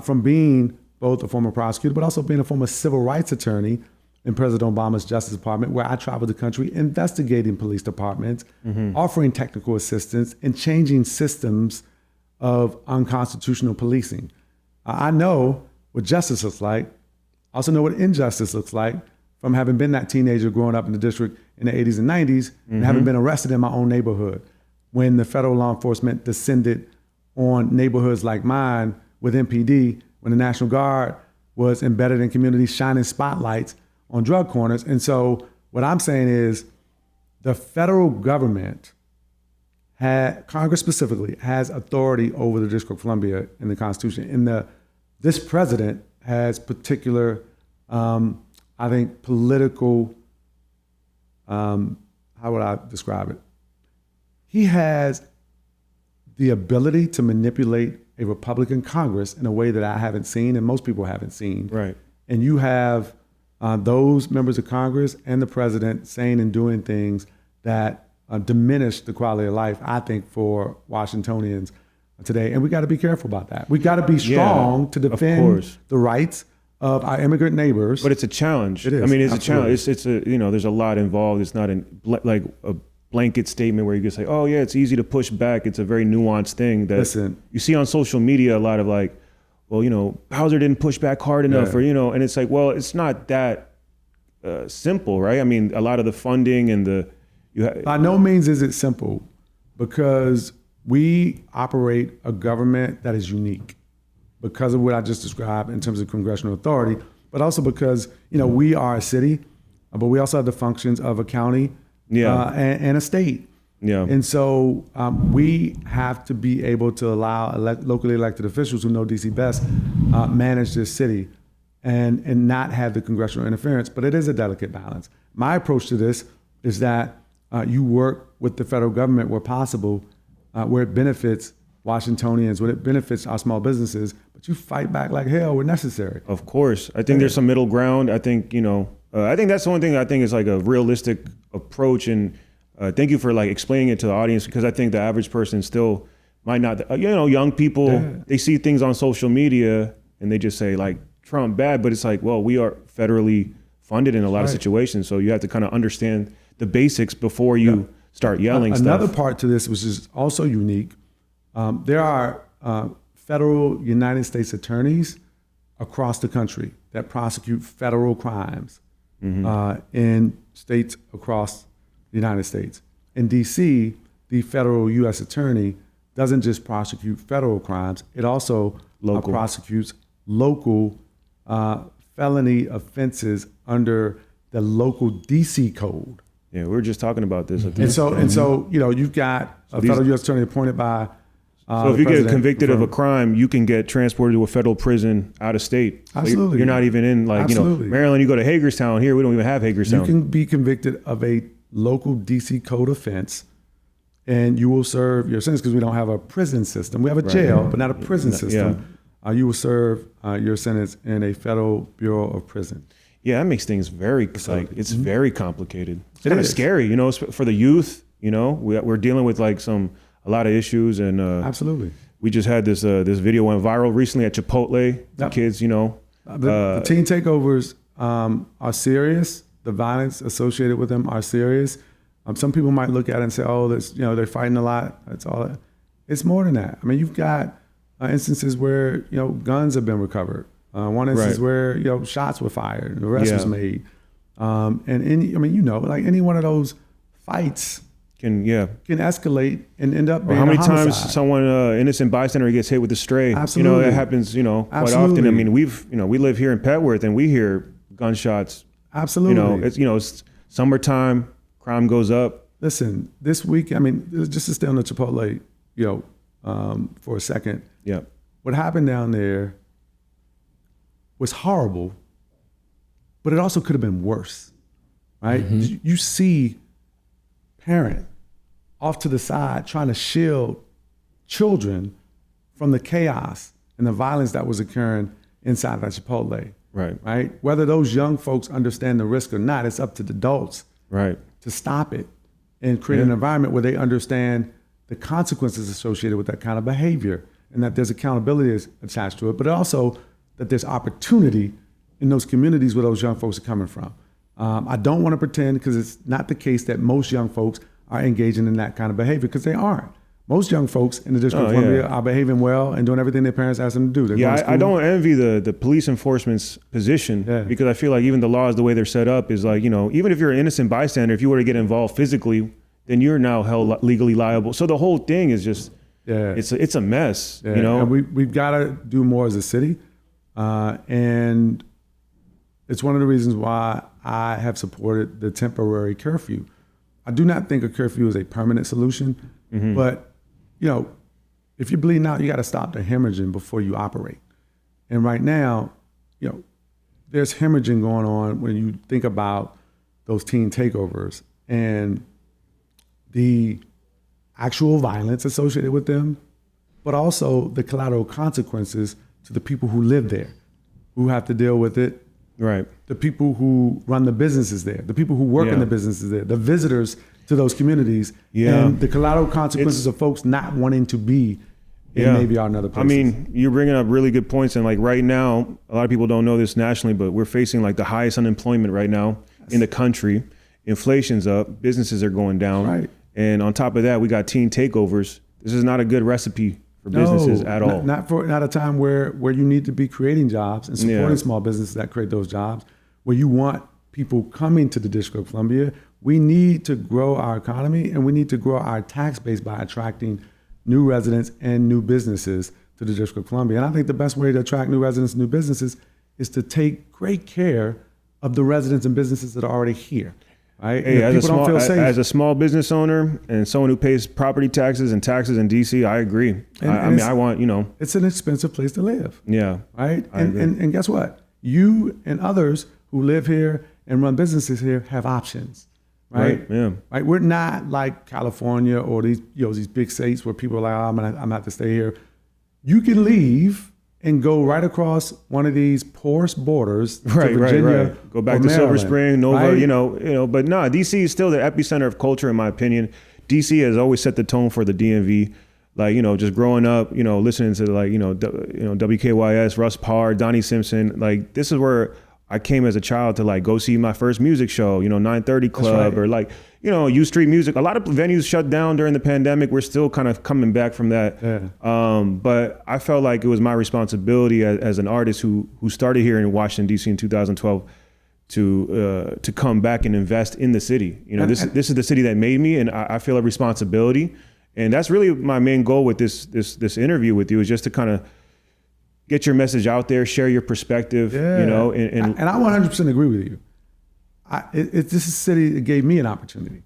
from being both a former prosecutor, but also being a former civil rights attorney in President Obama's Justice Department, where I traveled the country investigating police departments, offering technical assistance, and changing systems of unconstitutional policing. I know what justice looks like. I also know what injustice looks like from having been that teenager growing up in the district in the 80s and 90s and having been arrested in my own neighborhood when the federal law enforcement descended on neighborhoods like mine with MPD, when the National Guard was embedded in communities shining spotlights on drug corners. And so what I'm saying is the federal government, Congress specifically, has authority over the District of Columbia in the Constitution. And this president has particular, I think, political, how would I describe it? He has the ability to manipulate a Republican Congress in a way that I haven't seen and most people haven't seen. Right. And you have those members of Congress and the president saying and doing things that diminish the quality of life, I think, for Washingtonians today. And we got to be careful about that. We got to be strong to defend the rights of our immigrant neighbors. But it's a challenge. It is. I mean, it's Absolutely. a challenge. It's a, there's a lot involved. It's not like a blanket statement where you can say, oh yeah, it's easy to push back. It's a very nuanced thing that you see on social media, a lot of like, well, Bowser didn't push back hard enough, or, and it's like, well, it's not that simple, right? I mean, a lot of the funding and by no means is it simple, because we operate a government that is unique because of what I just described in terms of congressional authority, but also because, we are a city, but we also have the functions of a county and a state. Yeah. And so we have to be able to allow locally elected officials who know DC best manage this city. and not have the congressional interference. But it is a delicate balance. My approach to this is that you work with the federal government where possible, where it benefits Washingtonians, where it benefits our small businesses, but you fight back like hell where necessary. Of course. I think there's some middle ground. I think, I think that's the one thing I think is like a realistic approach. And thank you for like explaining it to the audience, because I think the average person still might not, young people, they see things on social media and they just say like Trump bad, but it's like, well, we are federally funded in a lot of situations. So you have to kind of understand the basics before you start yelling stuff. Another part to this, which is also unique, there are federal United States attorneys across the country that prosecute federal crimes in states across the United States. In DC, the federal U.S. attorney doesn't just prosecute federal crimes, it also prosecutes local felony offenses under the local DC code. Yeah, we were just talking about this. And so, you've got a federal U.S. attorney appointed by. So if you get convicted of a crime, you can get transported to a federal prison out of state. Absolutely. So you're not even in Maryland. You go to Hagerstown. Here, we don't even have Hagerstown. You can be convicted of a local DC code offense, and you will serve your sentence, because we don't have a prison system. We have a jail, but not a prison system. You will serve your sentence in a federal Bureau of Prison. Yeah, that makes things very it's very complicated. It's kind of scary, for the youth. We're dealing with a lot of issues, and absolutely. We just had this video went viral recently at Chipotle. The kids, the teen takeovers are serious. The violence associated with them are serious. Some people might look at it and say, "Oh, they're fighting a lot." That's all. It's more than that. I mean, you've got instances where guns have been recovered. One instance where shots were fired, and arrest was made. And any one of those fights can escalate and end up being how many a homicide. times someone innocent bystander gets hit with a stray? Absolutely. It happens quite often. I mean, we live here in Petworth and we hear gunshots. Absolutely. It's summertime, crime goes up. Listen, this week, just to stay on the Chipotle, for a second. Yeah. What happened down there was horrible, but it also could have been worse, right? You see parent off to the side trying to shield children from the chaos and the violence that was occurring inside that Chipotle. Right. Whether those young folks understand the risk or not, it's up to the adults to stop it and create an environment where they understand the consequences associated with that kind of behavior, and that there's accountability attached to it, but also that there's opportunity in those communities where those young folks are coming from. I don't want to pretend, because it's not the case, that most young folks are engaging in that kind of behavior, because they aren't. Most young folks in the District of Columbia are behaving well and doing everything their parents ask them to do. I don't envy the police enforcement's position, because I feel like even the laws, the way they're set up, is like, even if you're an innocent bystander, if you were to get involved physically, then you're now held legally liable. So the whole thing is just, it's a mess, And we've got to do more as a city. And it's one of the reasons why I have supported the temporary curfew. I do not think a curfew is a permanent solution, but if you're bleeding out, you got to stop the hemorrhaging before you operate. And right now, there's hemorrhaging going on when you think about those teen takeovers and the actual violence associated with them, but also the collateral consequences to the people who live there, who have to deal with it. Right. The people who run the businesses there, the people who work in the businesses there, the visitors to those communities, and the collateral consequences of folks not wanting to be in maybe our another places. I mean, you're bringing up really good points. And like right now, a lot of people don't know this nationally, but we're facing like the highest unemployment right now in the country. Inflation's up, businesses are going down. Right. And on top of that, we got teen takeovers. This is not a good recipe for businesses at all. Not a time where you need to be creating jobs and supporting small businesses that create those jobs, where you want people coming to the District of Columbia. We need to grow our economy, and we need to grow our tax base by attracting new residents and new businesses to the District of Columbia. And I think the best way to attract new residents and new businesses is to take great care of the residents and businesses that are already here. Right? Hey, as a small business owner and someone who pays property taxes and taxes in DC, I agree. I want, it's an expensive place to live. Yeah. Right. And guess what? you and others who live here and run businesses here have options, right? Yeah. Right. We're not like California or these big states where people are like, oh, I'm gonna have to stay here. You can leave and go right across one of these porous borders to Virginia. Go back to Maryland, Silver Spring, Nova, right? But no, DC is still the epicenter of culture, in my opinion. DC has always set the tone for the DMV. Like, just growing up, listening to WKYS, Russ Parr, Donnie Simpson. Like, this is where I came as a child to like go see my first music show, 930 Club, or like, U Street Music. A lot of venues shut down during the pandemic. We're still kind of coming back from that. Yeah. But I felt like it was my responsibility as an artist who started here in Washington, DC in 2012 to come back and invest in the city. This is the city that made me, and I feel a responsibility. And that's really my main goal with this interview with you, is just to kind of get your message out there, share your perspective, and I 100% agree with you. This is a city that gave me an opportunity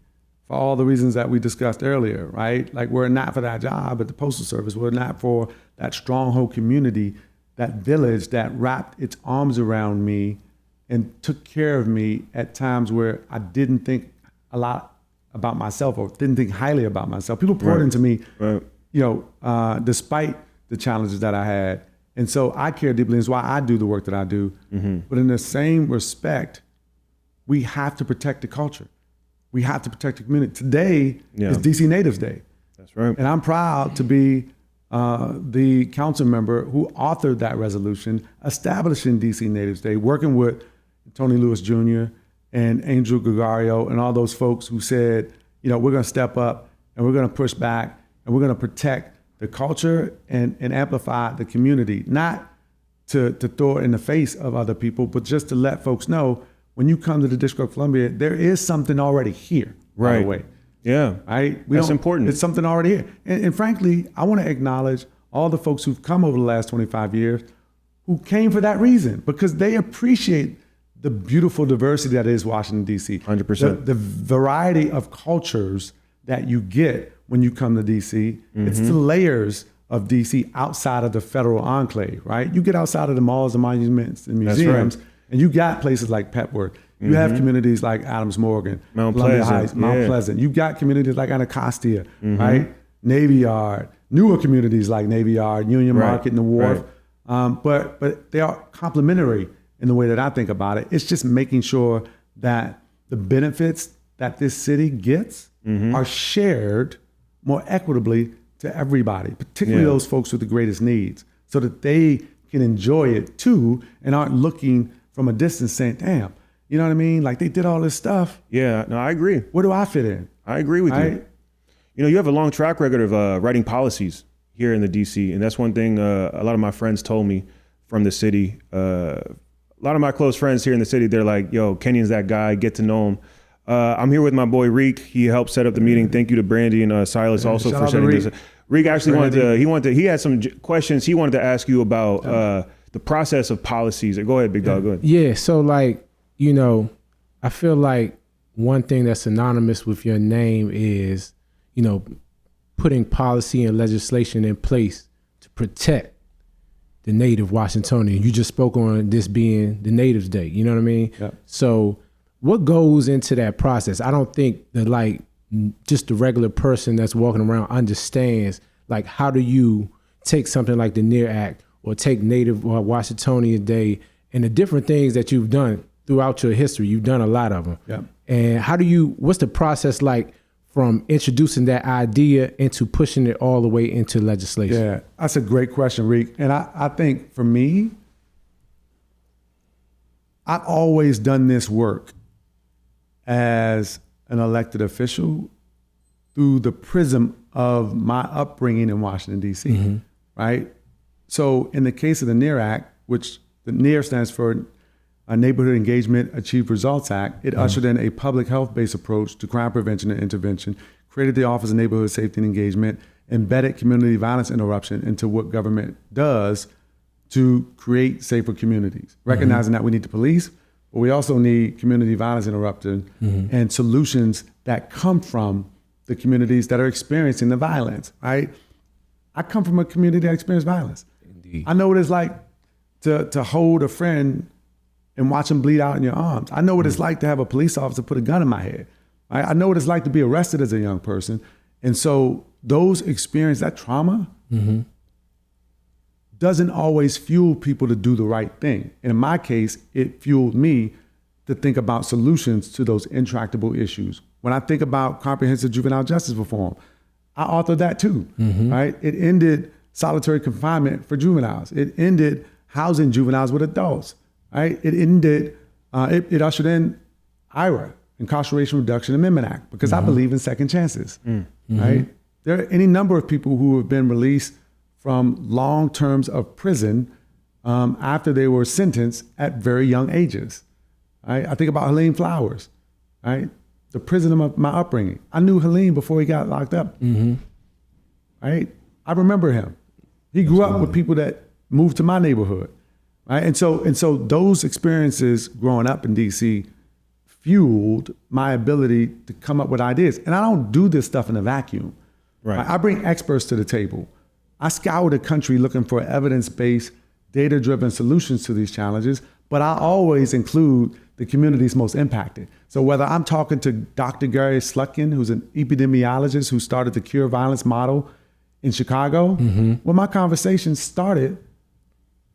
for all the reasons that we discussed earlier, right? Like, we're not for that job at the Postal Service. We're not for that Stronghold community, that village that wrapped its arms around me and took care of me at times where I didn't think a lot about myself or didn't think highly about myself. People poured into me, despite the challenges that I had. And so I care deeply, and it's why I do the work that I do. Mm-hmm. But in the same respect, we have to protect the culture. We have to protect the community. Today is DC Natives Day. That's right. And I'm proud to be the council member who authored that resolution establishing DC Natives Day, working with Tony Lewis Jr. and Angel Gregario and all those folks who said, we're going to step up and we're going to push back and we're going to protect the culture and amplify the community, not to throw it in the face of other people, but just to let folks know, when you come to the District of Columbia, there is something already here, by the way. Yeah, right? That's important. It's something already here. And frankly, I want to acknowledge all the folks who've come over the last 25 years who came for that reason, because they appreciate the beautiful diversity that is Washington, D.C. 100%. The variety of cultures that you get when you come to D.C. Mm-hmm. It's the layers of D.C. outside of the federal enclave, right? You get outside of the malls and monuments and museums, and you got places like Petworth. You have communities like Adams Morgan, Mount Columbia Pleasant, Heights, Mount Pleasant. You've got communities like Anacostia, right? Navy Yard, newer communities like Navy Yard, Union Market, and the Wharf. But they are complementary in the way that I think about it. It's just making sure that the benefits that this city gets are shared more equitably to everybody, particularly those folks with the greatest needs, so that they can enjoy it too and aren't looking from a distance saying, damn, you know what I mean? Like, they did all this stuff. Yeah, no, I agree. Where do I fit in? I agree with you. You have a long track record of writing policies here in the DC. And that's one thing a lot of my friends told me from the city. A lot of my close friends here in the city, they're like, yo, Kenyan's that guy, get to know him. I'm here with my boy Reek. He helped set up the meeting. Thank you to Brandy and Silas also for setting this up. Reek actually he had some questions he wanted to ask you about the process of policies. Go ahead, big dog, go ahead. Yeah, so I feel like one thing that's synonymous with your name is, putting policy and legislation in place to protect the native Washingtonian. You just spoke on this being the Natives Day, you know what I mean? Yep. So what goes into that process? I don't think that just the regular person that's walking around understands, how do you take something like the NEAR Act or take Native Washingtonian Day and the different things that you've done throughout your history. You've done a lot of them. Yep. And what's the process like from introducing that idea into pushing it all the way into legislation? Yeah, that's a great question, Reek. And I think for me, I've always done this work as an elected official through the prism of my upbringing in Washington, D.C., right? So in the case of the NEAR Act, which the NEAR stands for a Neighborhood Engagement Achieve Results Act, it ushered in a public health-based approach to crime prevention and intervention, created the Office of Neighborhood Safety and Engagement, embedded community violence interruption into what government does to create safer communities, recognizing that we need the police, but we also need community violence interruption and solutions that come from the communities that are experiencing the violence, right? I come from a community that experienced violence. Indeed. I know what it's like to hold a friend and watch them bleed out in your arms. I know what it's like to have a police officer put a gun in my head. Right? I know what it's like to be arrested as a young person. And so those experiences, that trauma, doesn't always fuel people to do the right thing. And in my case, it fueled me to think about solutions to those intractable issues. When I think about comprehensive juvenile justice reform, I authored that too, right? It ended solitary confinement for juveniles. It ended housing juveniles with adults, right? It ended, it ushered in IRA, Incarceration Reduction Amendment Act, because I believe in second chances, right? There are any number of people who have been released from long terms of prison after they were sentenced at very young ages. Right? I think about Helene Flowers, right? The prison of my upbringing. I knew Helene before he got locked up, right? I remember him. He grew up with people that moved to my neighborhood, right? And so those experiences growing up in DC fueled my ability to come up with ideas. And I don't do this stuff in a vacuum. Right. I bring experts to the table. I scour the country looking for evidence-based, data-driven solutions to these challenges, but I always include the communities most impacted. So whether I'm talking to Dr. Gary Slutkin, who's an epidemiologist who started the Cure Violence model in Chicago, when my conversation started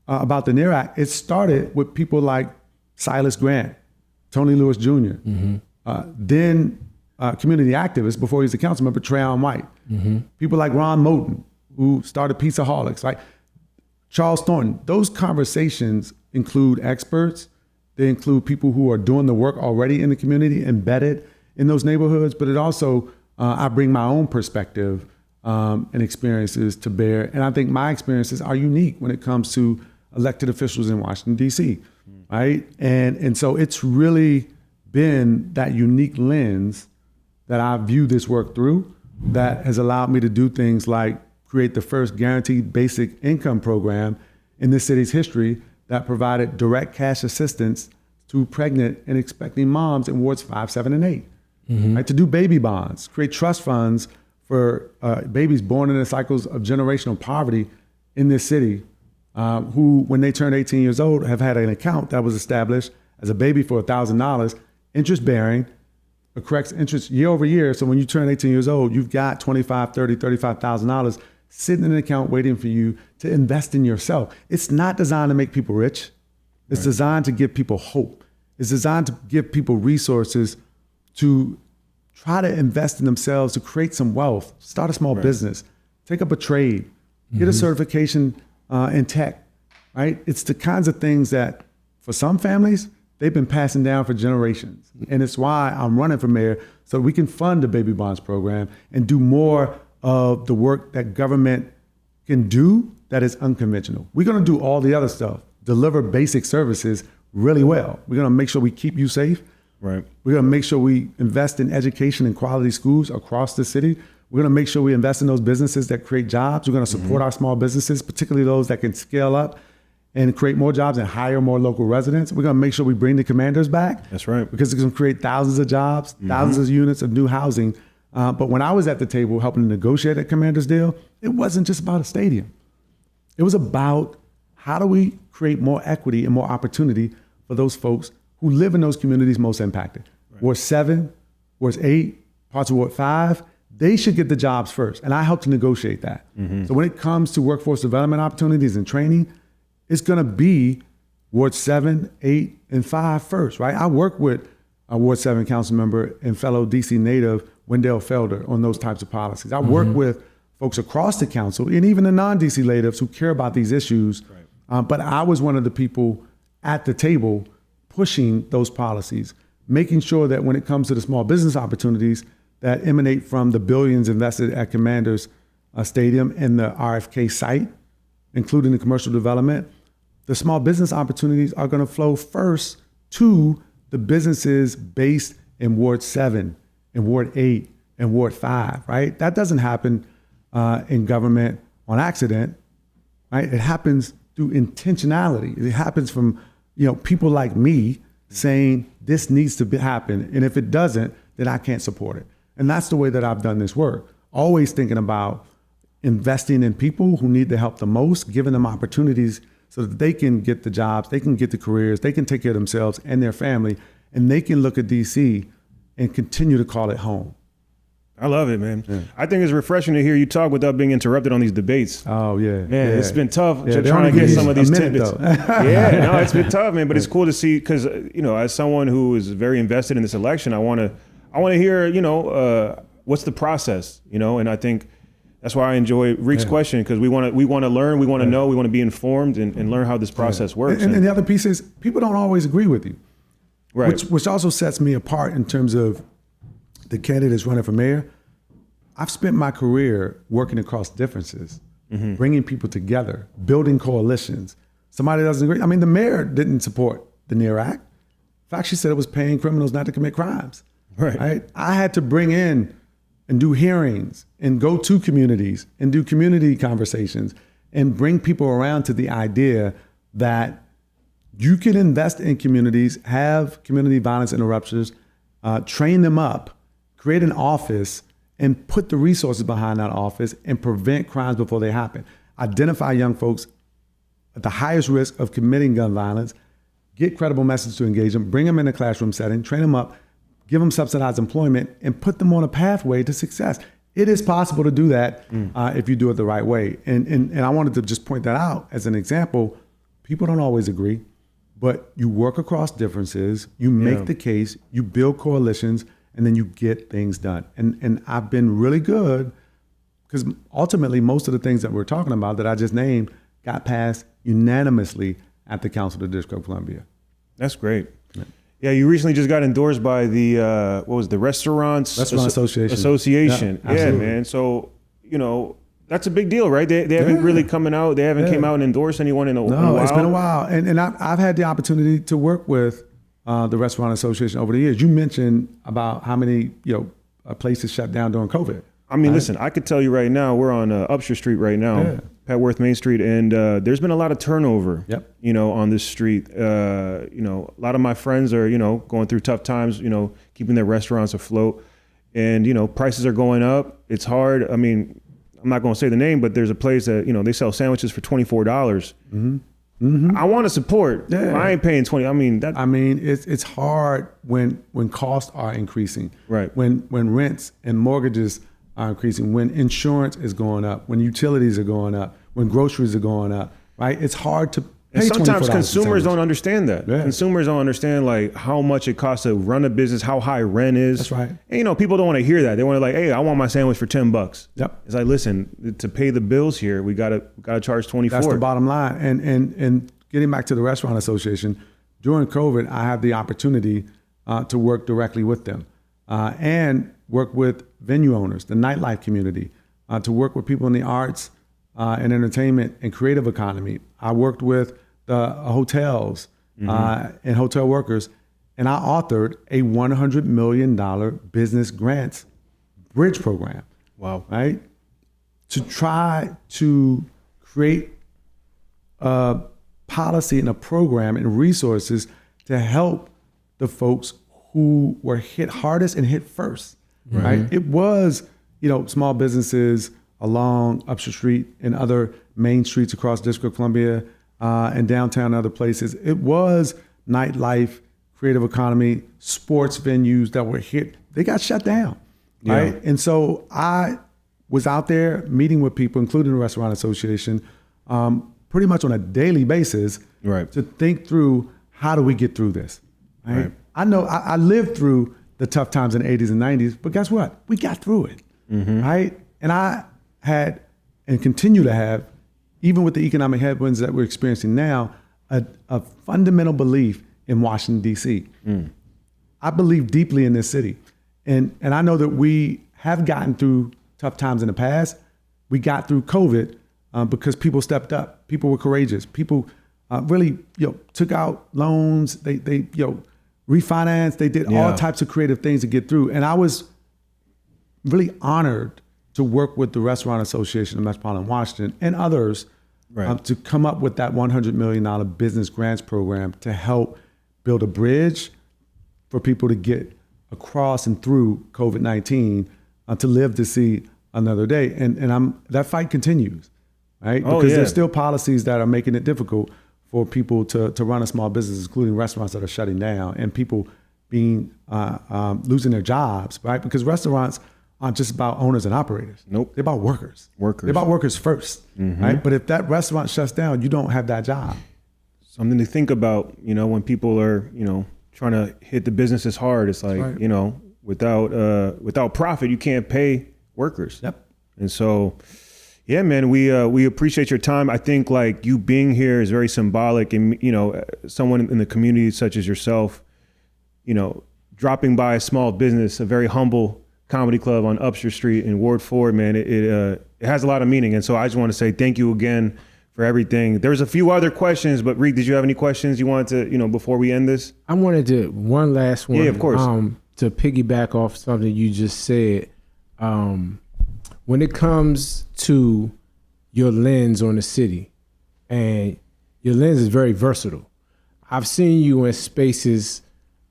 about the NEAR Act, it started with people like Silas Grant, Tony Lewis Jr., then community activists before he was a council member, Trayon White, people like Ron Moten, who started Pizzaholics, right? Charles Thornton. Those conversations include experts. They include people who are doing the work already in the community, embedded in those neighborhoods. But it also, I bring my own perspective and experiences to bear. And I think my experiences are unique when it comes to elected officials in Washington, D.C., right? And so it's really been that unique lens that I view this work through that has allowed me to do things like create the first guaranteed basic income program in this city's history that provided direct cash assistance to pregnant and expecting moms in wards 5, 7, and 8. Right? To do baby bonds, create trust funds for babies born in the cycles of generational poverty in this city, who, when they turn 18 years old, have had an account that was established as a baby for $1,000, interest bearing, corrects interest year over year. So when you turn 18 years old, you've got $25,000, $30,000, $35,000 sitting in an account waiting for you to invest in yourself. It's not designed to make people rich. It's designed to give people hope. It's designed to give people resources to try to invest in themselves, to create some wealth, start a small business, take up a trade, get a certification in tech, right? It's the kinds of things that for some families, they've been passing down for generations. And it's why I'm running for mayor, so we can fund the baby bonds program and do more of the work that government can do that is unconventional. We're gonna do all the other stuff, deliver basic services really well. We're gonna make sure we keep you safe. Right. We're gonna make sure we invest in education and quality schools across the city. We're gonna make sure we invest in those businesses that create jobs. We're gonna support our small businesses, particularly those that can scale up and create more jobs and hire more local residents. We're gonna make sure we bring the commanders back. That's right. Because it's gonna create thousands of jobs, thousands of units of new housing. But when I was at the table helping to negotiate that commander's deal, it wasn't just about a stadium. It was about how do we create more equity and more opportunity for those folks who live in those communities most impacted. Right. Ward 7, Ward 8, parts of Ward 5, they should get the jobs first. And I helped to negotiate that. So when it comes to workforce development opportunities and training, it's gonna be Ward 7, 8, and 5 first, right? I work with a Ward 7 council member and fellow DC native, Wendell Felder, on those types of policies. I work with folks across the council and even the non-DC natives who care about these issues. But I was one of the people at the table pushing those policies, making sure that when it comes to the small business opportunities that emanate from the billions invested at Commanders Stadium and the RFK site, including the commercial development, the small business opportunities are gonna flow first to the businesses based in Ward 7, in Ward 8, and Ward 5, right? That doesn't happen in government on accident, right? It happens through intentionality. It happens from people like me saying this needs to happen, and if it doesn't, then I can't support it. And that's the way that I've done this work. Always thinking about investing in people who need the help the most, giving them opportunities so that they can get the jobs, they can get the careers, they can take care of themselves and their family, and they can look at DC and continue to call it home. I love it, man. Yeah. I think it's refreshing to hear you talk without being interrupted on these debates. Oh, yeah. Man, it's been tough trying to get some of these tidbits. Yeah, no, it's been tough, man, but it's cool to see because, as someone who is very invested in this election, I want to hear, what's the process, and I think that's why I enjoy Reek's question, because we want to learn, we want to know, we want to be informed and learn how this process works. And the other piece is people don't always agree with you, right? Which also sets me apart in terms of the candidates running for mayor. I've spent my career working across differences, bringing people together, building coalitions. Somebody doesn't agree. I mean, the mayor didn't support the NEAR Act. In fact, she said it was paying criminals not to commit crimes. Right? I had to bring in and do hearings and go to communities and do community conversations and bring people around to the idea that you can invest in communities, have community violence interrupters, train them up, create an office, and put the resources behind that office and prevent crimes before they happen. Identify young folks at the highest risk of committing gun violence, get credible messages to engage them, bring them in a classroom setting, train them up, give them subsidized employment, and put them on a pathway to success. It is possible to do that if you do it the right way. And I wanted to just point that out as an example. People don't always agree, but you work across differences, you make the case, you build coalitions, and then you get things done. And I've been really good because ultimately most of the things that we're talking about that I just named got passed unanimously at the Council of the District of Columbia. That's great. Yeah, you recently just got endorsed by the Restaurant Association. Yeah, man. So, that's a big deal, right? They haven't really coming out. They haven't came out and endorsed anyone in a while. No, it's been a while. And I've had the opportunity to work with the Restaurant Association over the years. You mentioned about how many places shut down during COVID. I mean, listen, I could tell you right now, we're on Upshur Street right now, Pat Worth Main Street, and there's been a lot of turnover, on this street. A lot of my friends are, going through tough times, keeping their restaurants afloat, and, prices are going up. It's hard. I mean, I'm not going to say the name, but there's a place that, they sell sandwiches for $24. I want to support. Yeah. I ain't paying 20. I mean, it's hard when costs are increasing. Right. When rents and mortgages are increasing, when insurance is going up, when utilities are going up, when groceries are going up. Right. It's hard to pay. And sometimes consumers don't understand that. Yeah. Consumers don't understand like how much it costs to run a business, how high rent is. That's right. And people don't want to hear that. They want to hey, I want my sandwich for $10. Yep. It's like, listen, to pay the bills here, we gotta charge $24. That's the bottom line. And getting back to the Restaurant Association, during COVID, I had the opportunity to work directly with them and work with venue owners, the nightlife community, to work with people in the arts and entertainment and creative economy. I worked with the hotels and hotel workers, and I authored a $100 million business grants bridge program. Wow. Right? To try to create a policy and a program and resources to help the folks who were hit hardest and hit first. Right? It was, small businesses along Upshur Street and other main streets across District of Columbia and downtown and other places. It was nightlife, creative economy, sports venues that were hit. They got shut down, right? And so I was out there meeting with people, including the Restaurant Association, pretty much on a daily basis to think through how do we get through this, right? I know I lived through the tough times in the 80s and 90s, but guess what? We got through it, right? And I had and continue to have, even with the economic headwinds that we're experiencing now, a fundamental belief in Washington, D.C. I believe deeply in this city. And I know that we have gotten through tough times in the past. We got through COVID because people stepped up. People were courageous. People really took out loans. They refinanced. They did all types of creative things to get through. And I was really honored to work with the Restaurant Association of Metropolitan Washington and others to come up with that $100 million business grants program to help build a bridge for people to get across and through COVID-19 to live to see another day. And that fight continues, right? Because there's still policies that are making it difficult. for people to run a small business, including restaurants that are shutting down and people being losing their jobs, right? Because restaurants aren't just about owners and operators. Nope. They're about workers. Workers. They're about workers first, right? But if that restaurant shuts down, you don't have that job. Something to think about, when people are, trying to hit the businesses hard. It's like, right. Without profit, you can't pay workers. Yep. And so, yeah, man, we appreciate your time. I think like you being here is very symbolic, and someone in the community such as yourself, dropping by a small business, a very humble comedy club on Upshur Street in Ward 4, man, it has a lot of meaning. And so I just want to say thank you again for everything. There's a few other questions, but Reek, did you have any questions you wanted to, before we end this? I wanted to, one last one. Yeah, of course. To piggyback off something you just said, when it comes to your lens on the city, and your lens is very versatile. I've seen you in spaces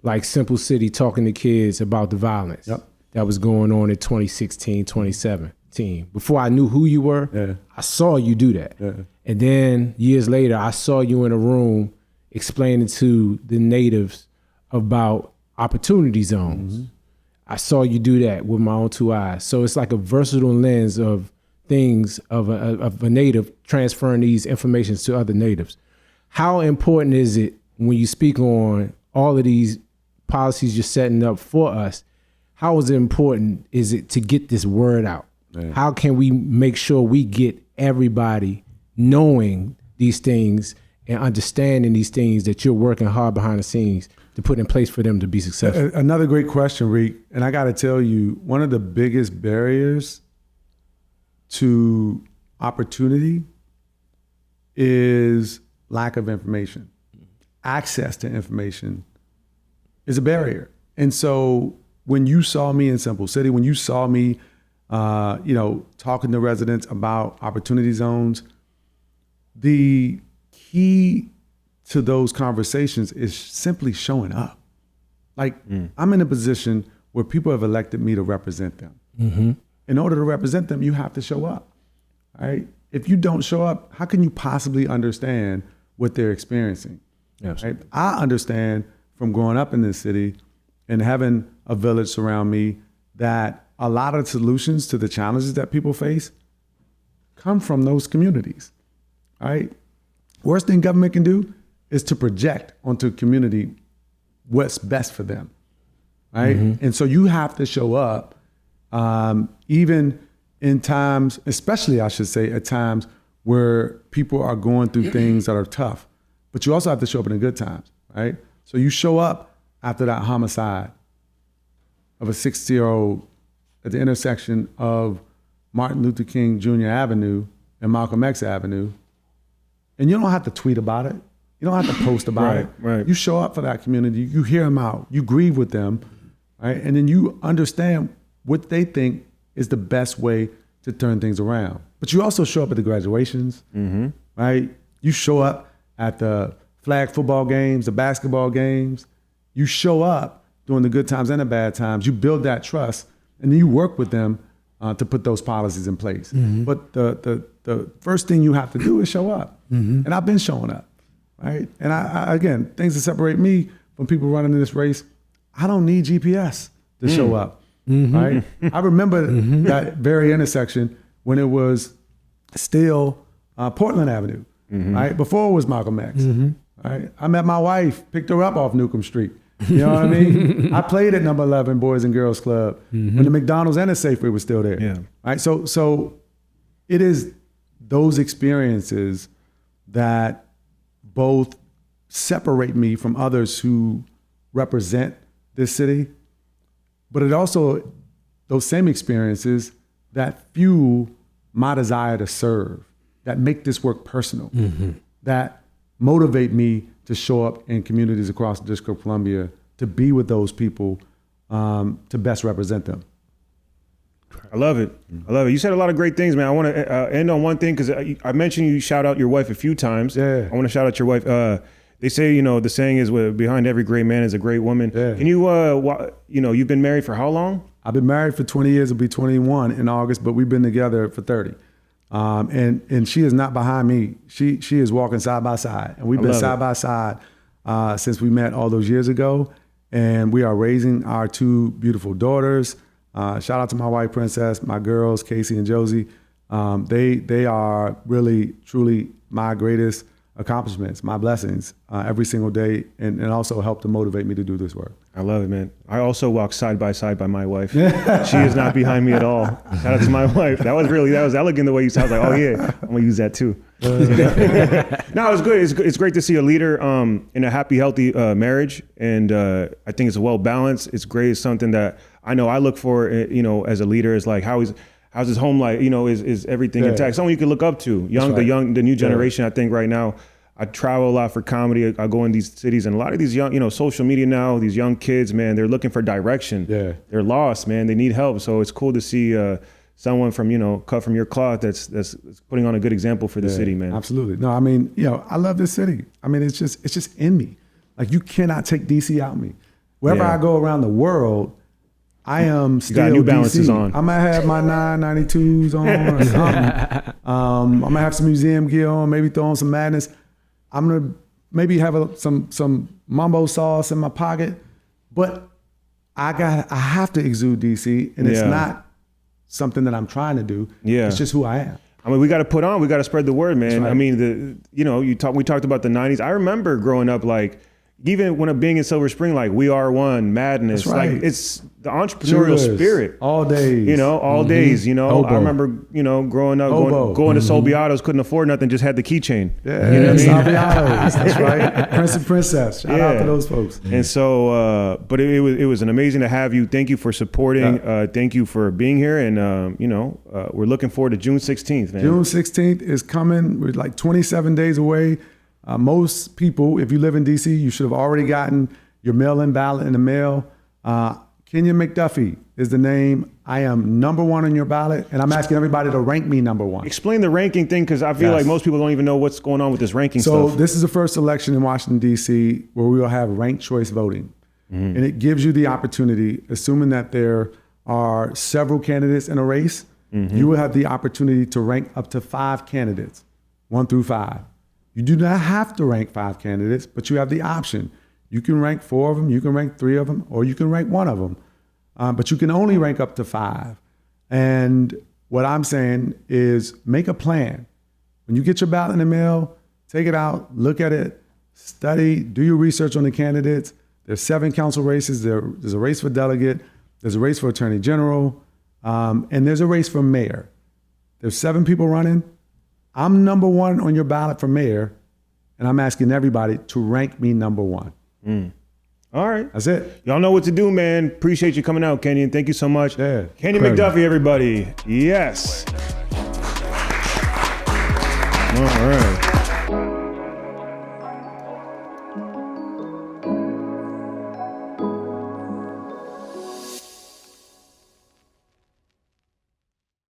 like Simple City talking to kids about the violence that was going on in 2016, 2017. Before I knew who you were, I saw you do that. Yeah. And then years later, I saw you in a room explaining to the natives about opportunity zones. Mm-hmm. I saw you do that with my own two eyes. So it's like a versatile lens of things of a native transferring these informations to other natives. How important is it when you speak on all of these policies you're setting up for us? How important is it to get this word out? Man. How can we make sure we get everybody knowing these things and understanding these things that you're working hard behind the scenes to put in place for them to be successful? Another great question, Reek. And I got to tell you, one of the biggest barriers to opportunity is lack of information. Access to information is a barrier. And so when you saw me in Simple City, when you saw me, talking to residents about opportunity zones, the key to those conversations is simply showing up. Like, I'm in a position where people have elected me to represent them. Mm-hmm. In order to represent them, you have to show up, right? If you don't show up, how can you possibly understand what they're experiencing? Right? I understand from growing up in this city and having a village surround me that a lot of solutions to the challenges that people face come from those communities, right? Worst thing government can do is to project onto a community what's best for them, right? Mm-hmm. And so you have to show up, even in times, especially I should say, at times where people are going through things that are tough, but you also have to show up in the good times, right? So you show up after that homicide of a 60-year-old at the intersection of Martin Luther King Jr. Avenue and Malcolm X Avenue, and you don't have to tweet about it. You don't have to post about it. Right. You show up for that community, you hear them out, you grieve with them, right? And then you understand what they think is the best way to turn things around. But you also show up at the graduations, right? You show up at the flag football games, the basketball games. You show up during the good times and the bad times. You build that trust, and then you work with them to put those policies in place. Mm-hmm. But the first thing you have to do is show up. Mm-hmm. And I've been showing up, right? And I again, things that separate me from people running in this race, I don't need GPS to show up, right? I remember that very intersection when it was still Portland Avenue, right? Before it was Malcolm X, right? I met my wife, picked her up off Newcomb Street. You know what I mean? I played at number 11 Boys and Girls Club when the McDonald's and the Safeway was still there. Yeah. Right. So it is those experiences that both separate me from others who represent this city, but it also those same experiences that fuel my desire to serve, that make this work personal, that motivate me to show up in communities across the District of Columbia, to be with those people, to best represent them. I love it. I love it. You said a lot of great things, man. I want to end on one thing because I mentioned you shout out your wife a few times. Yeah. I want to shout out your wife. They say, the saying is behind every great man is a great woman. Yeah. Can you, you've been married for how long? I've been married for 20 years. It'll be 21 in August, but we've been together for 30. And she is not behind me. She is walking side by side. And we've been side by side since we met all those years ago. And we are raising our 2 beautiful daughters. Shout out to my wife, Princess, my girls, Kacey and Jozi. They are really, truly my greatest accomplishments, my blessings every single day, and also help to motivate me to do this work. I love it, man. I also walk side by my wife. She is not behind me at all. Shout out to my wife. That was elegant the way you sound. Like, oh yeah, I'm gonna use that too. No, it's good. It's great to see a leader in a happy, healthy marriage, and I think it's well balanced. It's great. It's something that I know I look for, as a leader. Is like how's his home life? Is everything intact? Someone you can look up to. The new generation. I think right now, I travel a lot for comedy. I go in these cities, and a lot of these young, social media now, these young kids, man, they're looking for direction. Yeah. They're lost, man. They need help. So it's cool to see someone from, cut from your cloth that's putting on a good example for the city, man. Absolutely. No, I mean, I love this city. I mean, it's just in me. Like, you cannot take DC out of me. Wherever I go around the world, I am still you got New Balances DC. on. I might have my 992s on or something. I might have some museum gear on, maybe throw on some madness. I'm gonna maybe have some mambo sauce in my pocket, but I have to exude DC, and it's not something that I'm trying to do. Yeah, it's just who I am. I mean, we got to spread the word, man. Right. I mean, we talked about the 90s. I remember growing up, like, even when being in Silver Spring, like, We Are One, Madness, right. Like, it's the entrepreneurial spirit. All days. All days, Hobo. I remember, growing up, going to Sobiato's, couldn't afford nothing, just had the keychain. Yeah, Sobiato's, that's right. Prince and Princess, shout out to those folks. And so, but it was an amazing to have you. Thank you for supporting. Thank you for being here. And, we're looking forward to June 16th, man. June 16th is coming. We're like 27 days away. Most people, if you live in DC, you should have already gotten your mail-in ballot in the mail. Kenyan McDuffie is the name. I am number 1 on your ballot, and I'm asking everybody to rank me number 1. Explain the ranking thing, because I feel like most people don't even know what's going on with this ranking stuff. So this is the first election in Washington, D.C., where we will have ranked choice voting. Mm-hmm. And it gives you the opportunity, assuming that there are several candidates in a race, you will have the opportunity to rank up to 5 candidates, 1 through 5. You do not have to rank 5 candidates, but you have the option. You can rank 4 of them, you can rank 3 of them, or you can rank 1 of them. But you can only rank up to 5. And what I'm saying is make a plan. When you get your ballot in the mail, take it out, look at it, study, do your research on the candidates. There's 7 council races. There's a race for delegate. There's a race for attorney general. And there's a race for mayor. There's 7 people running. I'm number 1 on your ballot for mayor, and I'm asking everybody to rank me number 1. All right. That's it. Y'all know what to do, man. Appreciate you coming out, Kenyan. Thank you so much. Yeah. Kenyan McDuffie, everybody. Yes. All right.